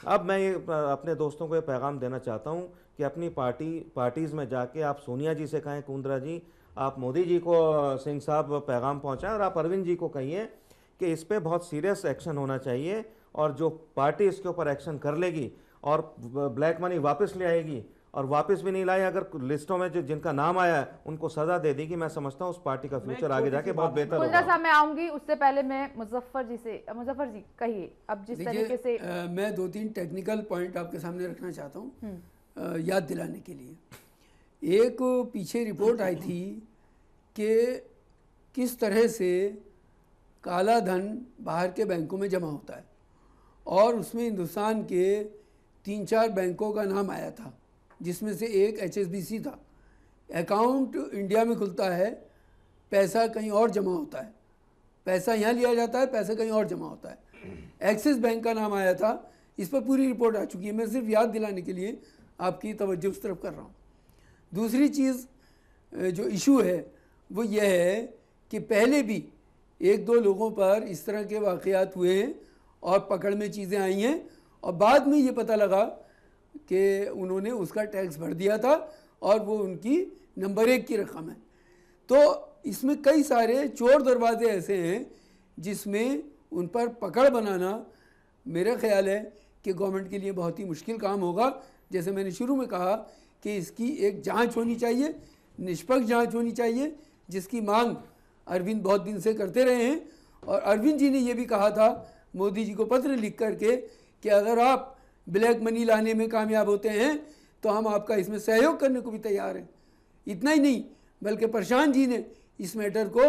अब मैं ये अपने दोस्तों को ये पैगाम देना चाहता हूँ कि अपनी पार्टीज़ में जाके आप सोनिया जी से कहें, कुंद्रा जी, आप मोदी जी को सिंह साहब पैगाम पहुँचाएं, और आप अरविंद जी को कहिए कि इस पर बहुत सीरियस एक्शन होना चाहिए, और जो पार्टी इसके ऊपर एक्शन कर लेगी और ब्लैक मनी वापस ले आएगी, और वापस भी नहीं लाए अगर लिस्टों में जो जिनका नाम आया है उनको सजा दे देगी, मैं समझता हूँ उस पार्टी का फ्यूचर आगे जाके बहुत बेहतर कुंद्रा होगा। साहब मैं आऊंगी, उससे पहले मैं मुजफ्फर जी कहिए अब जिस तरीके से मैं 2-3 टेक्निकल पॉइंट आपके सामने रखना चाहता हूँ याद दिलाने के लिए। एक पीछे रिपोर्ट आई थी कि किस तरह से काला धन बाहर के बैंकों में जमा होता है, और उसमें हिंदुस्तान के 3-4 बैंकों का नाम आया था, जिसमें से एक HSBC था। अकाउंट इंडिया में खुलता है, पैसा कहीं और जमा होता है, पैसा यहाँ लिया जाता है, पैसा कहीं और जमा होता है। एक्सिस बैंक का नाम आया था, इस पर पूरी रिपोर्ट आ चुकी है। मैं सिर्फ याद दिलाने के लिए आपकी तवज्जो उस तरफ कर रहा हूँ। दूसरी चीज़ जो इशू है वो ये है कि पहले भी 1-2 लोगों पर इस तरह के वाक़यात हुए हैं और पकड़ में चीज़ें आई हैं, और बाद में ये पता लगा कि उन्होंने उसका टैक्स भर दिया था और वो उनकी नंबर 1 की रकम है। तो इसमें कई सारे चोर दरवाजे ऐसे हैं जिसमें उन पर पकड़ बनाना मेरा ख्याल है कि गवर्नमेंट के लिए बहुत ही मुश्किल काम होगा। जैसे मैंने शुरू में कहा कि इसकी एक जांच होनी चाहिए, निष्पक्ष जांच होनी चाहिए, जिसकी मांग अरविंद बहुत दिन से करते रहे हैं। और अरविंद जी ने ये भी कहा था मोदी जी को पत्र लिख करके कि अगर आप ब्लैक मनी लाने में कामयाब होते हैं तो हम आपका इसमें सहयोग करने को भी तैयार हैं। इतना ही नहीं, बल्कि प्रशांत जी ने इस मैटर को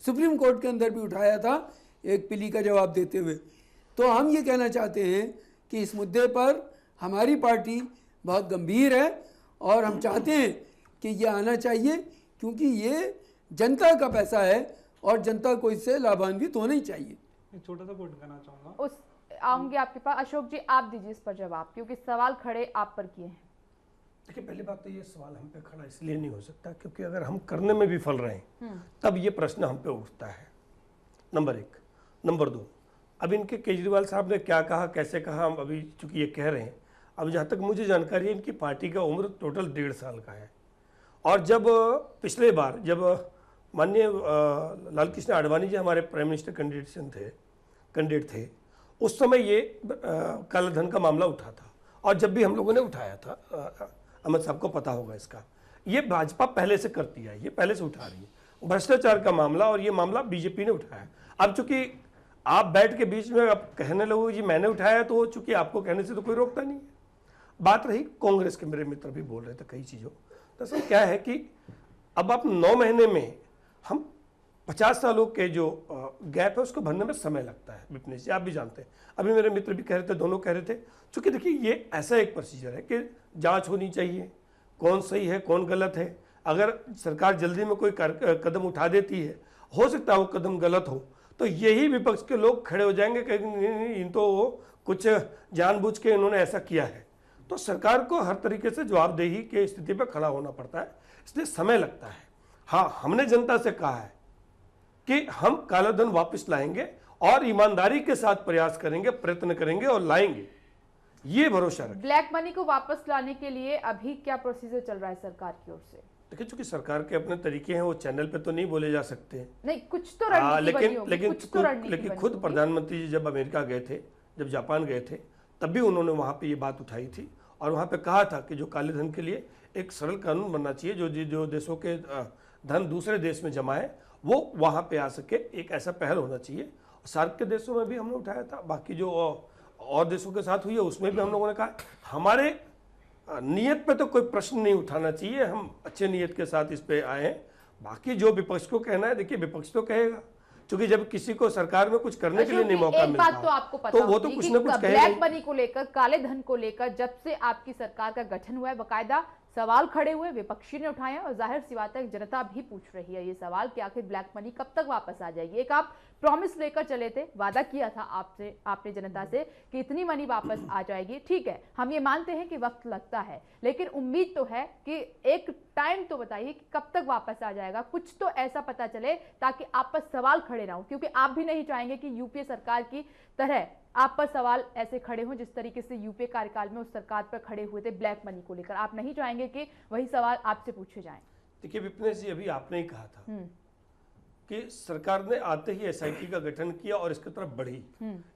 सुप्रीम कोर्ट के अंदर भी उठाया था एक पिली का जवाब देते हुए। तो हम ये कहना चाहते हैं कि इस मुद्दे पर हमारी पार्टी बहुत गंभीर है और हम चाहते हैं कि ये आना चाहिए, क्योंकि ये जनता का पैसा है और जनता को इससे लाभान्वित होना ही चाहिए। एक छोटा सा पॉइंट कहना चाहूँगा, उस आऊंगी आपके पास। अशोक जी आप दीजिए इस पर जवाब, क्योंकि सवाल खड़े आप पर किए हैं। देखिए, पहली बात तो ये सवाल हम पे खड़ा इसलिए नहीं हो सकता क्योंकि अगर हम करने में विफल रहे तब ये प्रश्न हम पे उठता है, नंबर 1। नंबर 2, अब इनके केजरीवाल साहब ने क्या कहा, कैसे कहा, हम अभी चूंकि ये कह रहे हैं, अब जहाँ तक मुझे जानकारी है इनकी पार्टी का उम्र टोटल 1.5 साल का है। और जब पिछले बार जब माननीय लाल कृष्ण आडवाणी जी हमारे प्राइम मिनिस्टर कैंडिडेट थे, उस समय ये काला धन का मामला उठा था, और जब भी हम लोगों ने उठाया था, अमित साहब को पता होगा इसका, ये भाजपा पहले से करती है, ये पहले से उठा रही है भ्रष्टाचार का मामला, और ये मामला बीजेपी ने उठाया। अब चूंकि आप बैठ के बीच में अब कहने लगो जी मैंने उठाया, तो चूंकि आपको कहने से तो कोई रोकता नहीं है। बात रही कांग्रेस के, मेरे मित्र भी बोल रहे थे कई चीज़ों, दरअसल क्या है कि अब आप 9 महीने में हम 50 सालों के जो गैप है उसको भरने में समय लगता है। विपनेश जी आप भी जानते हैं, अभी मेरे मित्र भी कह रहे थे, दोनों कह रहे थे, चूंकि देखिए ये ऐसा एक प्रोसीजर है कि जांच होनी चाहिए, कौन सही है कौन गलत है। अगर सरकार जल्दी में कोई कदम उठा देती है, हो सकता है वो कदम गलत हो, तो यही विपक्ष के लोग खड़े हो जाएंगे कि नहीं इन तो कुछ जानबूझ के इन्होंने ऐसा किया है। तो सरकार को हर तरीके से जवाबदेही की स्थिति पर खड़ा होना पड़ता है, इसलिए समय लगता है। हाँ, हमने जनता से कहा है कि हम काला धन वापस लाएंगे और ईमानदारी के साथ प्रयास करेंगे, प्रयत्न करेंगे और लाएंगे, ये भरोसा रखें। ब्लैक मनी को वापस लाने के लिए अभी क्या प्रोसीजर चल रहा है सरकार की ओर से? देखिए, चूंकि सरकार के अपने तरीके हैं, वो चैनल पे तो नहीं बोले जा सकते, नहीं कुछ तो रणनीति बनी होगी, लेकिन खुद प्रधानमंत्री जी जब अमेरिका गए थे, जब जापान गए थे, तब भी उन्होंने वहाँ पे ये बात उठाई थी और वहाँ पे कहा था कि जो काले धन के लिए एक सरल कानून बनना चाहिए, जो देशों के धन दूसरे देश में जमाए वो वहाँ पे आ सके, एक ऐसा पहल होना चाहिए। सार्क के देशों में भी हमने उठाया था, बाकी जो और देशों के साथ हुई है उसमें भी हम लोगों ने कहा हमारे नियत पे तो कोई प्रश्न नहीं उठाना चाहिए, हम अच्छे नियत के साथ इस पे आए हैं। बाकी जो विपक्ष को कहना है, देखिए विपक्ष तो कहेगा, क्योंकि जब किसी को सरकार में कुछ करने के लिए नहीं मौका मिलता, एक बात तो आपको पता तो वो तो कुछ ना कुछ कहेगा। ब्लैक मनी को लेकर, काले धन को लेकर जब से आपकी सरकार का गठन हुआ है, बाकायदा सवाल खड़े हुए, विपक्षी ने उठाए और जाहिर सी बात है जनता भी पूछ रही है ये सवाल कि आखिर ब्लैक मनी कब तक वापस आ जाएगी। एक आप प्रॉमिस लेकर चले थे, वादा किया था आपने जनता से कि इतनी मनी वापस आ जाएगी। ठीक है, हम ये मानते हैं कि वक्त लगता है, लेकिन उम्मीद तो है कि एक टाइम तो बताइए कि कब तक वापस आ जाएगा, कुछ तो ऐसा पता चले ताकि आप पर सवाल खड़े ना हो, क्योंकि आप भी नहीं चाहेंगे कि यूपीए सरकार की तरह आप पर सवाल ऐसे खड़े हों जिस तरीके से यूपीए कार्यकाल में उस सरकार पर खड़े हुए थे ब्लैक मनी को लेकर। आप नहीं चाहेंगे कि वही सवाल आपसे पूछे जाएं। देखिए विपिनेश जी, अभी आपने ही कहा था कि सरकार ने आते ही एसआईटी का गठन किया और इसकी तरफ बढ़ी।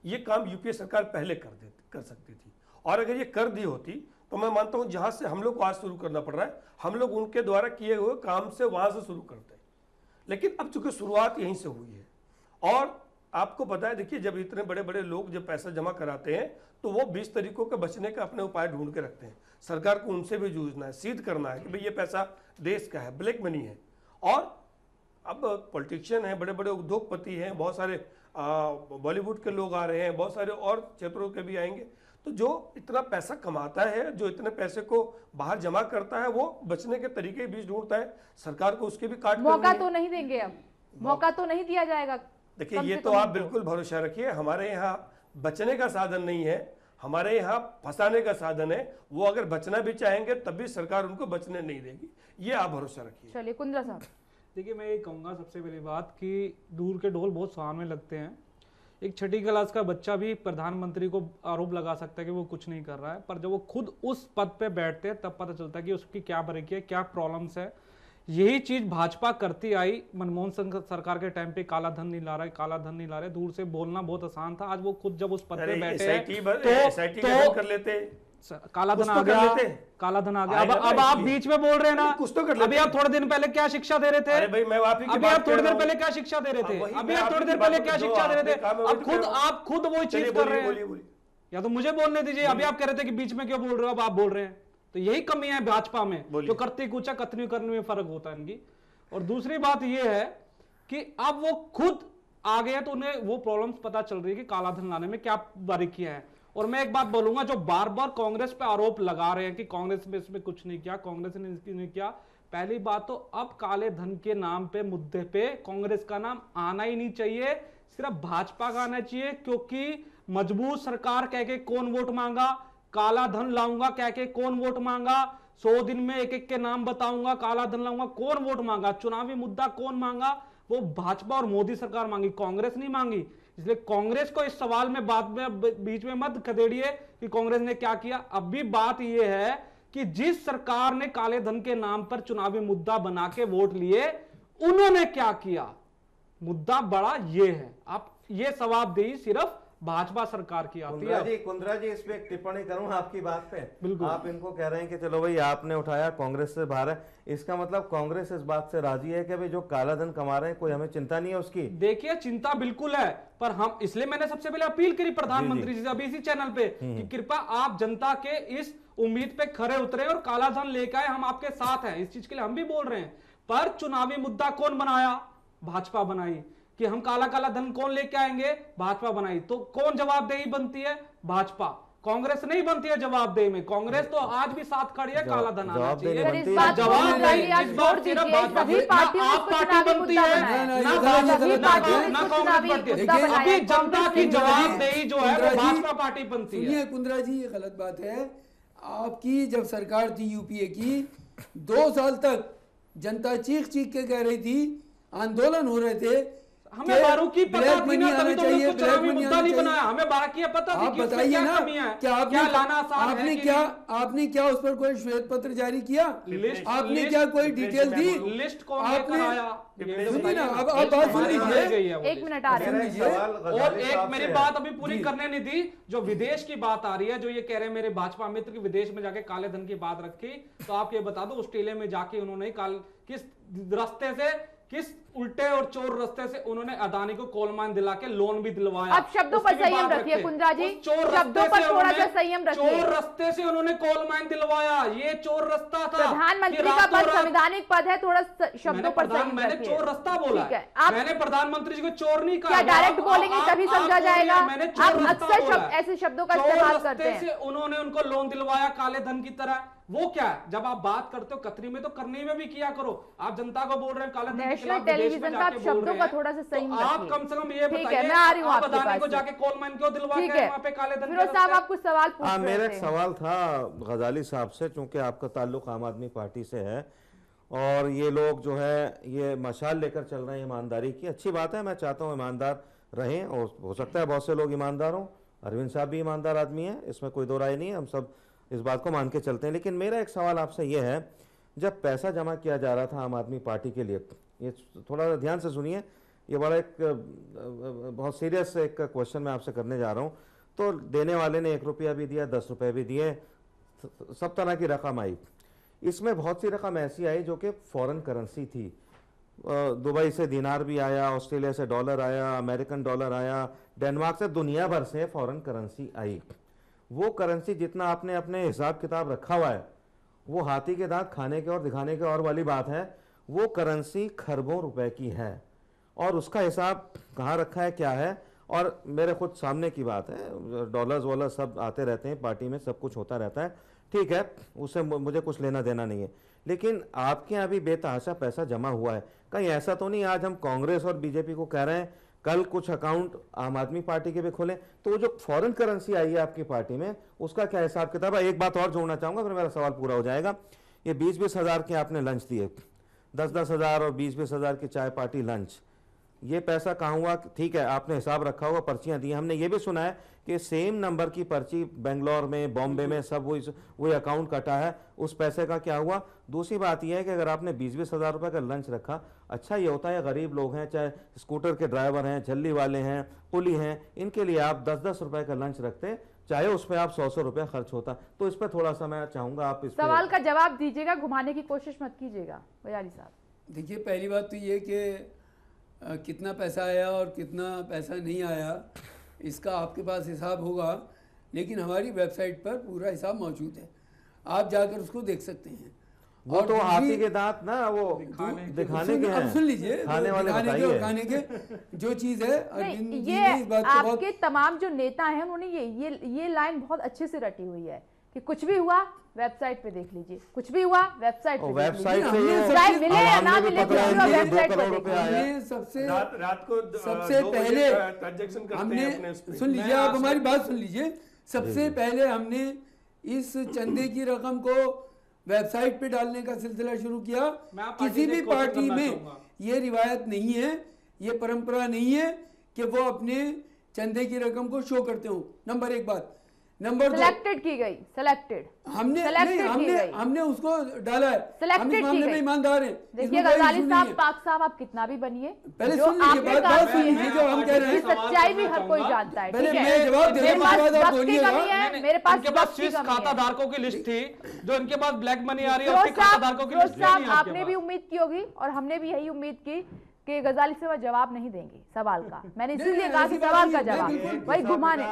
ये काम यूपीए सरकार पहले कर सकती थी, और अगर ये कर दी होती तो मैं मानता हूं जहां से हम लोग को आज शुरू करना पड़ रहा है, हम लोग उनके द्वारा किए हुए काम से वहां से शुरू करते हैं। लेकिन अब चूंकि शुरुआत यहीं से हुई है, और आपको पता है, देखिए जब इतने बड़े बड़े लोग जब पैसा जमा कराते हैं तो वो 20 तरीकों के बचने का अपने उपाय ढूंढ के रखते हैं। सरकार को उनसे भी जूझना है, सिद्ध करना है कि भाई ये पैसा देश का है, ब्लैक मनी है। और अब पॉलिटिशियन हैं, बड़े बड़े उद्योगपति हैं, बहुत सारे बॉलीवुड के लोग आ रहे हैं, बहुत सारे और क्षेत्रों के भी आएंगे। तो जो इतना पैसा कमाता है, जो इतने पैसे को बाहर जमा करता है, वो बचने के तरीके बीच ढूंढता है। सरकार को उसके भी काट मौका तो नहीं देंगे, अब मौका तो नहीं दिया जाएगा। देखिए ये तो आप बिल्कुल भरोसा रखिए, हमारे यहाँ बचने का साधन नहीं है, हमारे यहाँ फंसाने का साधन है। वो अगर बचना भी चाहेंगे तब भी सरकार उनको बचने नहीं देगी, ये आप भरोसा रखिए। चलिए कुंद्रा साहब। देखिए मैं ये कहूँगा सबसे पहली बात कि दूर के ढोल बहुत सुहाने लगते हैं। एक छठी क्लास का बच्चा भी प्रधानमंत्री को आरोप लगा सकता है कि वो कुछ नहीं कर रहा है, पर जब वो खुद उस पद पे बैठते हैं तब पता चलता है कि उसकी क्या बारीकी है, क्या प्रॉब्लम्स है। यही चीज भाजपा करती आई मनमोहन सिंह सरकार के टाइम पे, काला धन नहीं ला रहा है, काला धन नहीं ला रहे। दूर से बोलना बहुत आसान था, आज वो खुद जब उस पद पे बैठे हैं तो कर लेते, काला धन आ गया, काला धन आ गया। अब आप बीच में बोल रहे हैं ना, कुछ तो कर लेते। अभी आप थोड़े दिन पहले क्या शिक्षा दे रहे थे? अरे भाई मैं अभी आप थोड़ी देर पहले क्या शिक्षा दे रहे थे? अभी आप थोड़ी देर पहले क्या शिक्षा दे रहे थे? अब आप खुद वही चीज कर रहे हैं। या तो मुझे बोलने दीजिए, अभी आप कह रहे थे कि बीच में क्यों बोल रहे हो, अब आप बोल रहे हैं। तो यही कमी है भाजपा में, जो करती कूचा कथनी करने में फर्क होता है इनकी। और दूसरी बात यह है कि अब वो खुद आ गए तो उन्हें वो प्रॉब्लम्स पता चल रही है कि काला धन लाने में क्या बारीकियां हैं। और मैं एक बात बोलूंगा, जो बार बार कांग्रेस पे आरोप लगा रहे हैं कि कांग्रेस ने इसमें कुछ नहीं किया, कांग्रेस ने इसकी नहीं किया। पहली बात तो अब काले धन के नाम पे, मुद्दे पे कांग्रेस का नाम आना ही नहीं चाहिए, सिर्फ भाजपा का आना चाहिए। क्योंकि मजबूत सरकार कह के कौन वोट मांगा, काला धन लाऊंगा कह के कौन वोट मांगा, 100 दिन में एक एक के नाम बताऊंगा, काला धन लाऊंगा, कौन वोट मांगा, चुनावी मुद्दा कौन मांगा, वो भाजपा और मोदी सरकार मांगी, कांग्रेस नहीं मांगी। इसलिए कांग्रेस को इस सवाल में बाद में बीच में मत खदेड़िए कि कांग्रेस ने क्या किया। अब भी बात यह है कि जिस सरकार ने काले धन के नाम पर चुनावी मुद्दा बना के वोट लिए, उन्होंने क्या किया, मुद्दा बड़ा ये है। आप ये जवाबदेही सिर्फ भाजपा सरकार की आती है। कुंद्रा जी इस पे एक टिप्पणी करूं आपकी बात पे। बिल्कुल। आप इनको कह रहे हैं कि चलो भाई आपने उठाया, कांग्रेस से बाहर है, इसका मतलब कांग्रेस इस बात से राजी है कि भाई जो काला धन कमा रहे हैं कोई हमें चिंता नहीं है उसकी? देखिए चिंता बिल्कुल है, पर हम इसलिए मैंने सबसे पहले अपील करी प्रधानमंत्री जी से अभी इसी चैनल पे कि कृपया आप जनता के इस उम्मीद पे खरे उतरे और काला धन लेकर आए, हम आपके साथ हैं। इस चीज के लिए हम भी बोल रहे हैं, पर चुनावी मुद्दा कौन बनाया? भाजपा बनाई। कि हम काला काला धन कौन लेके आएंगे? भाजपा बनाई। तो कौन जवाबदेही बनती है? भाजपा। कांग्रेस नहीं बनती है जवाबदेही में। कांग्रेस तो आज भी साथ खड़ी है, काला धन आना चाहिए। जवाबदेही इस बात सिर्फ आप पार्टी बनती है, ना कांग्रेस बनती है। अभी जनता की जवाबदेही जो है वो भाजपा पार्टी बनती है। सुनिए कुंद्रा जी, ये गलत बात है आपकी। जब सरकार थी यूपीए की, 2 साल तक जनता चीख चीख के कह रही थी, आंदोलन हो रहे थे, हमें बारूकी पता थी ना, तभी तो बिल्कुल चुनावी मुद्दा नहीं बनाया। हमें बारूकी पता थी कि उसमें क्या कमी है, क्या लाना आसान है। आपने क्या उस पर कोई श्वेत पत्र जारी किया? आपने क्या कोई डिटेल दी? लिस्ट कौन लेकर आया? सुनिए ना, अब बात सुन लीजिए, 1 मिनट आ रहे हैं। और एक मेरी बात अभी पूरी करने नहीं दी। जो विदेश की बात आ रही है, जो ये कह रहे हैं मेरे भाजपा मित्र की विदेश में जाके काले धन की बात रखी, तो आप ये बता दो ऑस्ट्रेलिया में जाके उन्होंने किस रास्ते से, किस उल्टे और चोर रास्ते से उन्होंने अदानी को कोल माइन दिला के लोन भी दिलवाया। अब शब्दों पर संयम रखिए कुंद्रा जी, शब्दों पर थोड़ा सा संयम रखिए। चोर रास्ते से उन्होंने कोल माइन दिलवाया, ये चोर रास्ता था। प्रधानमंत्री का पद संवैधानिक पद है, थोड़ा शब्दों पर संयम रखिए। मैंने चोर रास्ता बोला है, मैंने प्रधानमंत्री जी को चोर नहीं कहा। क्या डायरेक्ट बोलेंगे तभी समझा जाएगा? आप अक्सर ऐसे शब्दों का इस्तेमाल करते हैं। उन्होंने उनको लोन दिलवाया काले धन की तरह। वो क्या है, जब आप बात करते हो कतरी में तो करनी में भी किया करो। आप जनता को बोल रहे हैं काला धन के नेशनल खिलाफ विदेश में टेलीविजन का आप जाके बोल शब्दों रहे का हैं, थोड़ा सा सही तो आप रखिए। कम से कम ये ठीक है, बताइए, मैं आ रही हूँ आप आपके अदानी पास को से। जाके कोल माइन क्यों दिलवा ठीक के है वहां पे काले धन फिरोज साहब, आप कुछ सवाल पूछ हाँ, रहे मेरा एक थे। सवाल था गजाली साहब से, चूंकि आपका ताल्लुक आम आदमी पार्टी से है और ये लोग जो है ये मशाल लेकर चल रहे हैं ईमानदारी की, अच्छी बात है, मैं चाहता हूँ ईमानदार रहें और हो सकता है बहुत से लोग ईमानदार हों, अरविंद साहब भी ईमानदार आदमी हैं, इसमें कोई दो राय नहीं है, हम सब इस बात को मान के चलते हैं। लेकिन मेरा एक सवाल आपसे ये है, जब पैसा जमा किया जा रहा था आम आदमी पार्टी के लिए, ये थोड़ा ध्यान से सुनिए, ये बड़ा एक बहुत सीरियस एक क्वेश्चन मैं आपसे करने जा रहा हूँ। तो देने वाले ने 1 रुपया भी दिया, 10 रुपये भी दिए, सब तरह की रकम आई। इसमें बहुत सी रकम ऐसी आई जो कि फॉरेन करेंसी थी, दुबई से दिनार भी आया, ऑस्ट्रेलिया से डॉलर आया, अमेरिकन डॉलर आया, डेनमार्क से, दुनिया भर से फॉरेन करेंसी आई। वो करेंसी जितना आपने अपने हिसाब किताब रखा हुआ है, वो हाथी के दांत खाने के और दिखाने के और वाली बात है। वो करेंसी खरबों रुपए की है और उसका हिसाब कहाँ रखा है, क्या है, और मेरे खुद सामने की बात है, डॉलर्स वॉलर सब आते रहते हैं, पार्टी में सब कुछ होता रहता है, ठीक है, उससे मुझे कुछ लेना देना नहीं है। लेकिन आपके यहाँ भी बेतहाशा पैसा जमा हुआ है, कहीं ऐसा तो नहीं आज हम कांग्रेस और बीजेपी को कह रहे हैं कल कुछ अकाउंट आम आदमी पार्टी के भी खोलें, तो वो जो फॉरेन करेंसी आई है आपकी पार्टी में उसका क्या हिसाब किताब है? एक बात और जोड़ना चाहूंगा फिर मेरा सवाल पूरा हो जाएगा। ये 20-20 हज़ार के आपने लंच दिए, 10-10 हज़ार और 20-20 हज़ार की चाय पार्टी लंच, ये पैसा कहाँ हुआ? ठीक है, आपने हिसाब रखा होगा, पर्चियां दी। हमने ये भी सुना है कि सेम नंबर की पर्ची बेंगलोर में, बॉम्बे में सब वही अकाउंट कटा है, उस पैसे का क्या हुआ? दूसरी बात यह है कि अगर आपने 20-20 हज़ार रुपये का लंच रखा, अच्छा ये होता है गरीब लोग हैं, चाहे स्कूटर के ड्राइवर हैं, झल्ली वाले हैं, पुली हैं, इनके लिए आप 10-10 रुपये का लंच रखते, चाहे उस पर आप 100-100 रुपया खर्च होता। तो इस पर थोड़ा सा मैं चाहूंगा आप इस सवाल का जवाब दीजिएगा, घुमाने की कोशिश मत कीजिएगा गजाली साहब। देखिए, पहली बात तो ये कि कितना पैसा आया और कितना पैसा नहीं आया इसका आपके पास हिसाब होगा, लेकिन हमारी वेबसाइट पर पूरा हिसाब मौजूद है, आप जाकर उसको देख सकते हैं। वो तो हाथी के दांत ना, वो दिखाने के हैं। अब सुन लीजिए, खाने वाले और खाने के जो चीज़ है, अरविंद जी ये ने इस बात को आपके तमाम जो नेता हैं उन्होंने ये लाइन बहुत अच्छे से रटी हुई है कि कुछ भी हुआ वेबसाइट पे देख लीजिए, कुछ भी हुआ वेबसाइट पे देख लीजिए, चाहे मिले या ना मिले, कुछ भी हुआ वेबसाइट पे देख लीजिए। सबसे रात को सबसे पहले ट्रांजैक्शन करते हमने, हैं अपने उस पे। सुन लीजिए, आप हमारी बात सुन लीजिए, सबसे पहले हमने इस चंदे की रकम को वेबसाइट पे डालने का सिलसिला शुरू किया। किसी भी पार्टी में ये रिवायत नहीं है, ये परंपरा नहीं है कि वो अपने चंदे की रकम को शो करते हो। नंबर एक बात। नंबर दो, सिलेक्टेड की गई, सिलेक्टेड हमने उसको डाला है, हम इस मामले में ईमानदार हैं। देखिए गजाली साहब, पाक साहब, आप कितना भी बनिए, पहले जो सुन लीजिए, आपने बात काम सुन किए लीजिए हैं, जो हम कह रहे हैं। इसकी सच्चाई भी हर कोई जानता है, पहले ठीक है? मैं जवाब दे मेरे रहा हूं, पास उसके बाद आप वक्त की बोलिएगा। कमी है, मेरे पास इनके पास वक्त की स्विस कमी है। खाता धारकों की लिस्ट थी, जो इनके पास ब्लैक मनी आ रही है, फिरोज उसके खाता धारकों की लिस्ट साहब, नहीं है आपके आपने पास। भी उम्मीद की होगी और हमने भी यही उम्मीद की कि गजाली से वह जवाब नहीं देंगे सवाल का। मैंने इसीलिए कहा कि सवाल का जवाब वही घुमाने,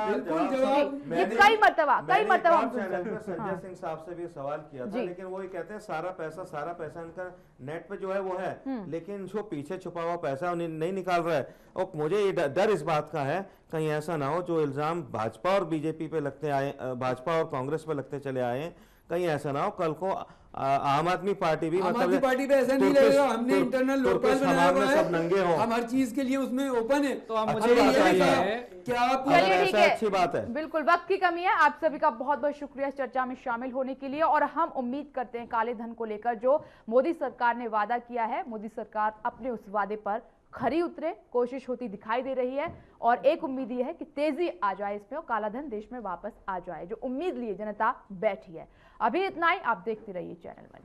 ये कई मरतबा हम सुन चैनल पे रहे संजय हैं। सिंह साहब से भी सवाल किया था, लेकिन वो ये कहते हैं सारा पैसा इनका नेट पे जो है वो है, लेकिन जो पीछे छुपा हुआ पैसा उन्हें नहीं निकाल रहा है। और मुझे ये डर इस बात का है कहीं ऐसा ना हो जो इल्जाम भाजपा और बीजेपी पे लगते आए, भाजपा और कांग्रेस पे लगते चले आए, कहीं ऐसा ना हो कल को आम आदमी पार्टी भी, आम आदमी पार्टी पे ऐसा नहीं लगेगा। हमने इंटरनल लोकपाल बनाया हुआ है, सब नंगे हो, हम हर चीज के लिए उसमें ओपन है। तो अच्छी मुझे बात ये है कि आप चलिए ठीक है, अच्छी बात है। बिल्कुल वक्त की कमी है। आप सभी का बहुत बहुत शुक्रिया इस चर्चा में शामिल होने के लिए, और हम उम्मीद करते हैं काले धन को लेकर जो मोदी सरकार ने वादा किया है, मोदी सरकार अपने उस वादे पर खरी उतरे, कोशिश होती दिखाई दे रही है। और एक उम्मीद ये है कि तेजी आ जाए इसमें और काला धन देश में वापस आ जाए, जो उम्मीद लिए जनता बैठी है। अभी इतना ही, आप देखते रहिए चैनल वन।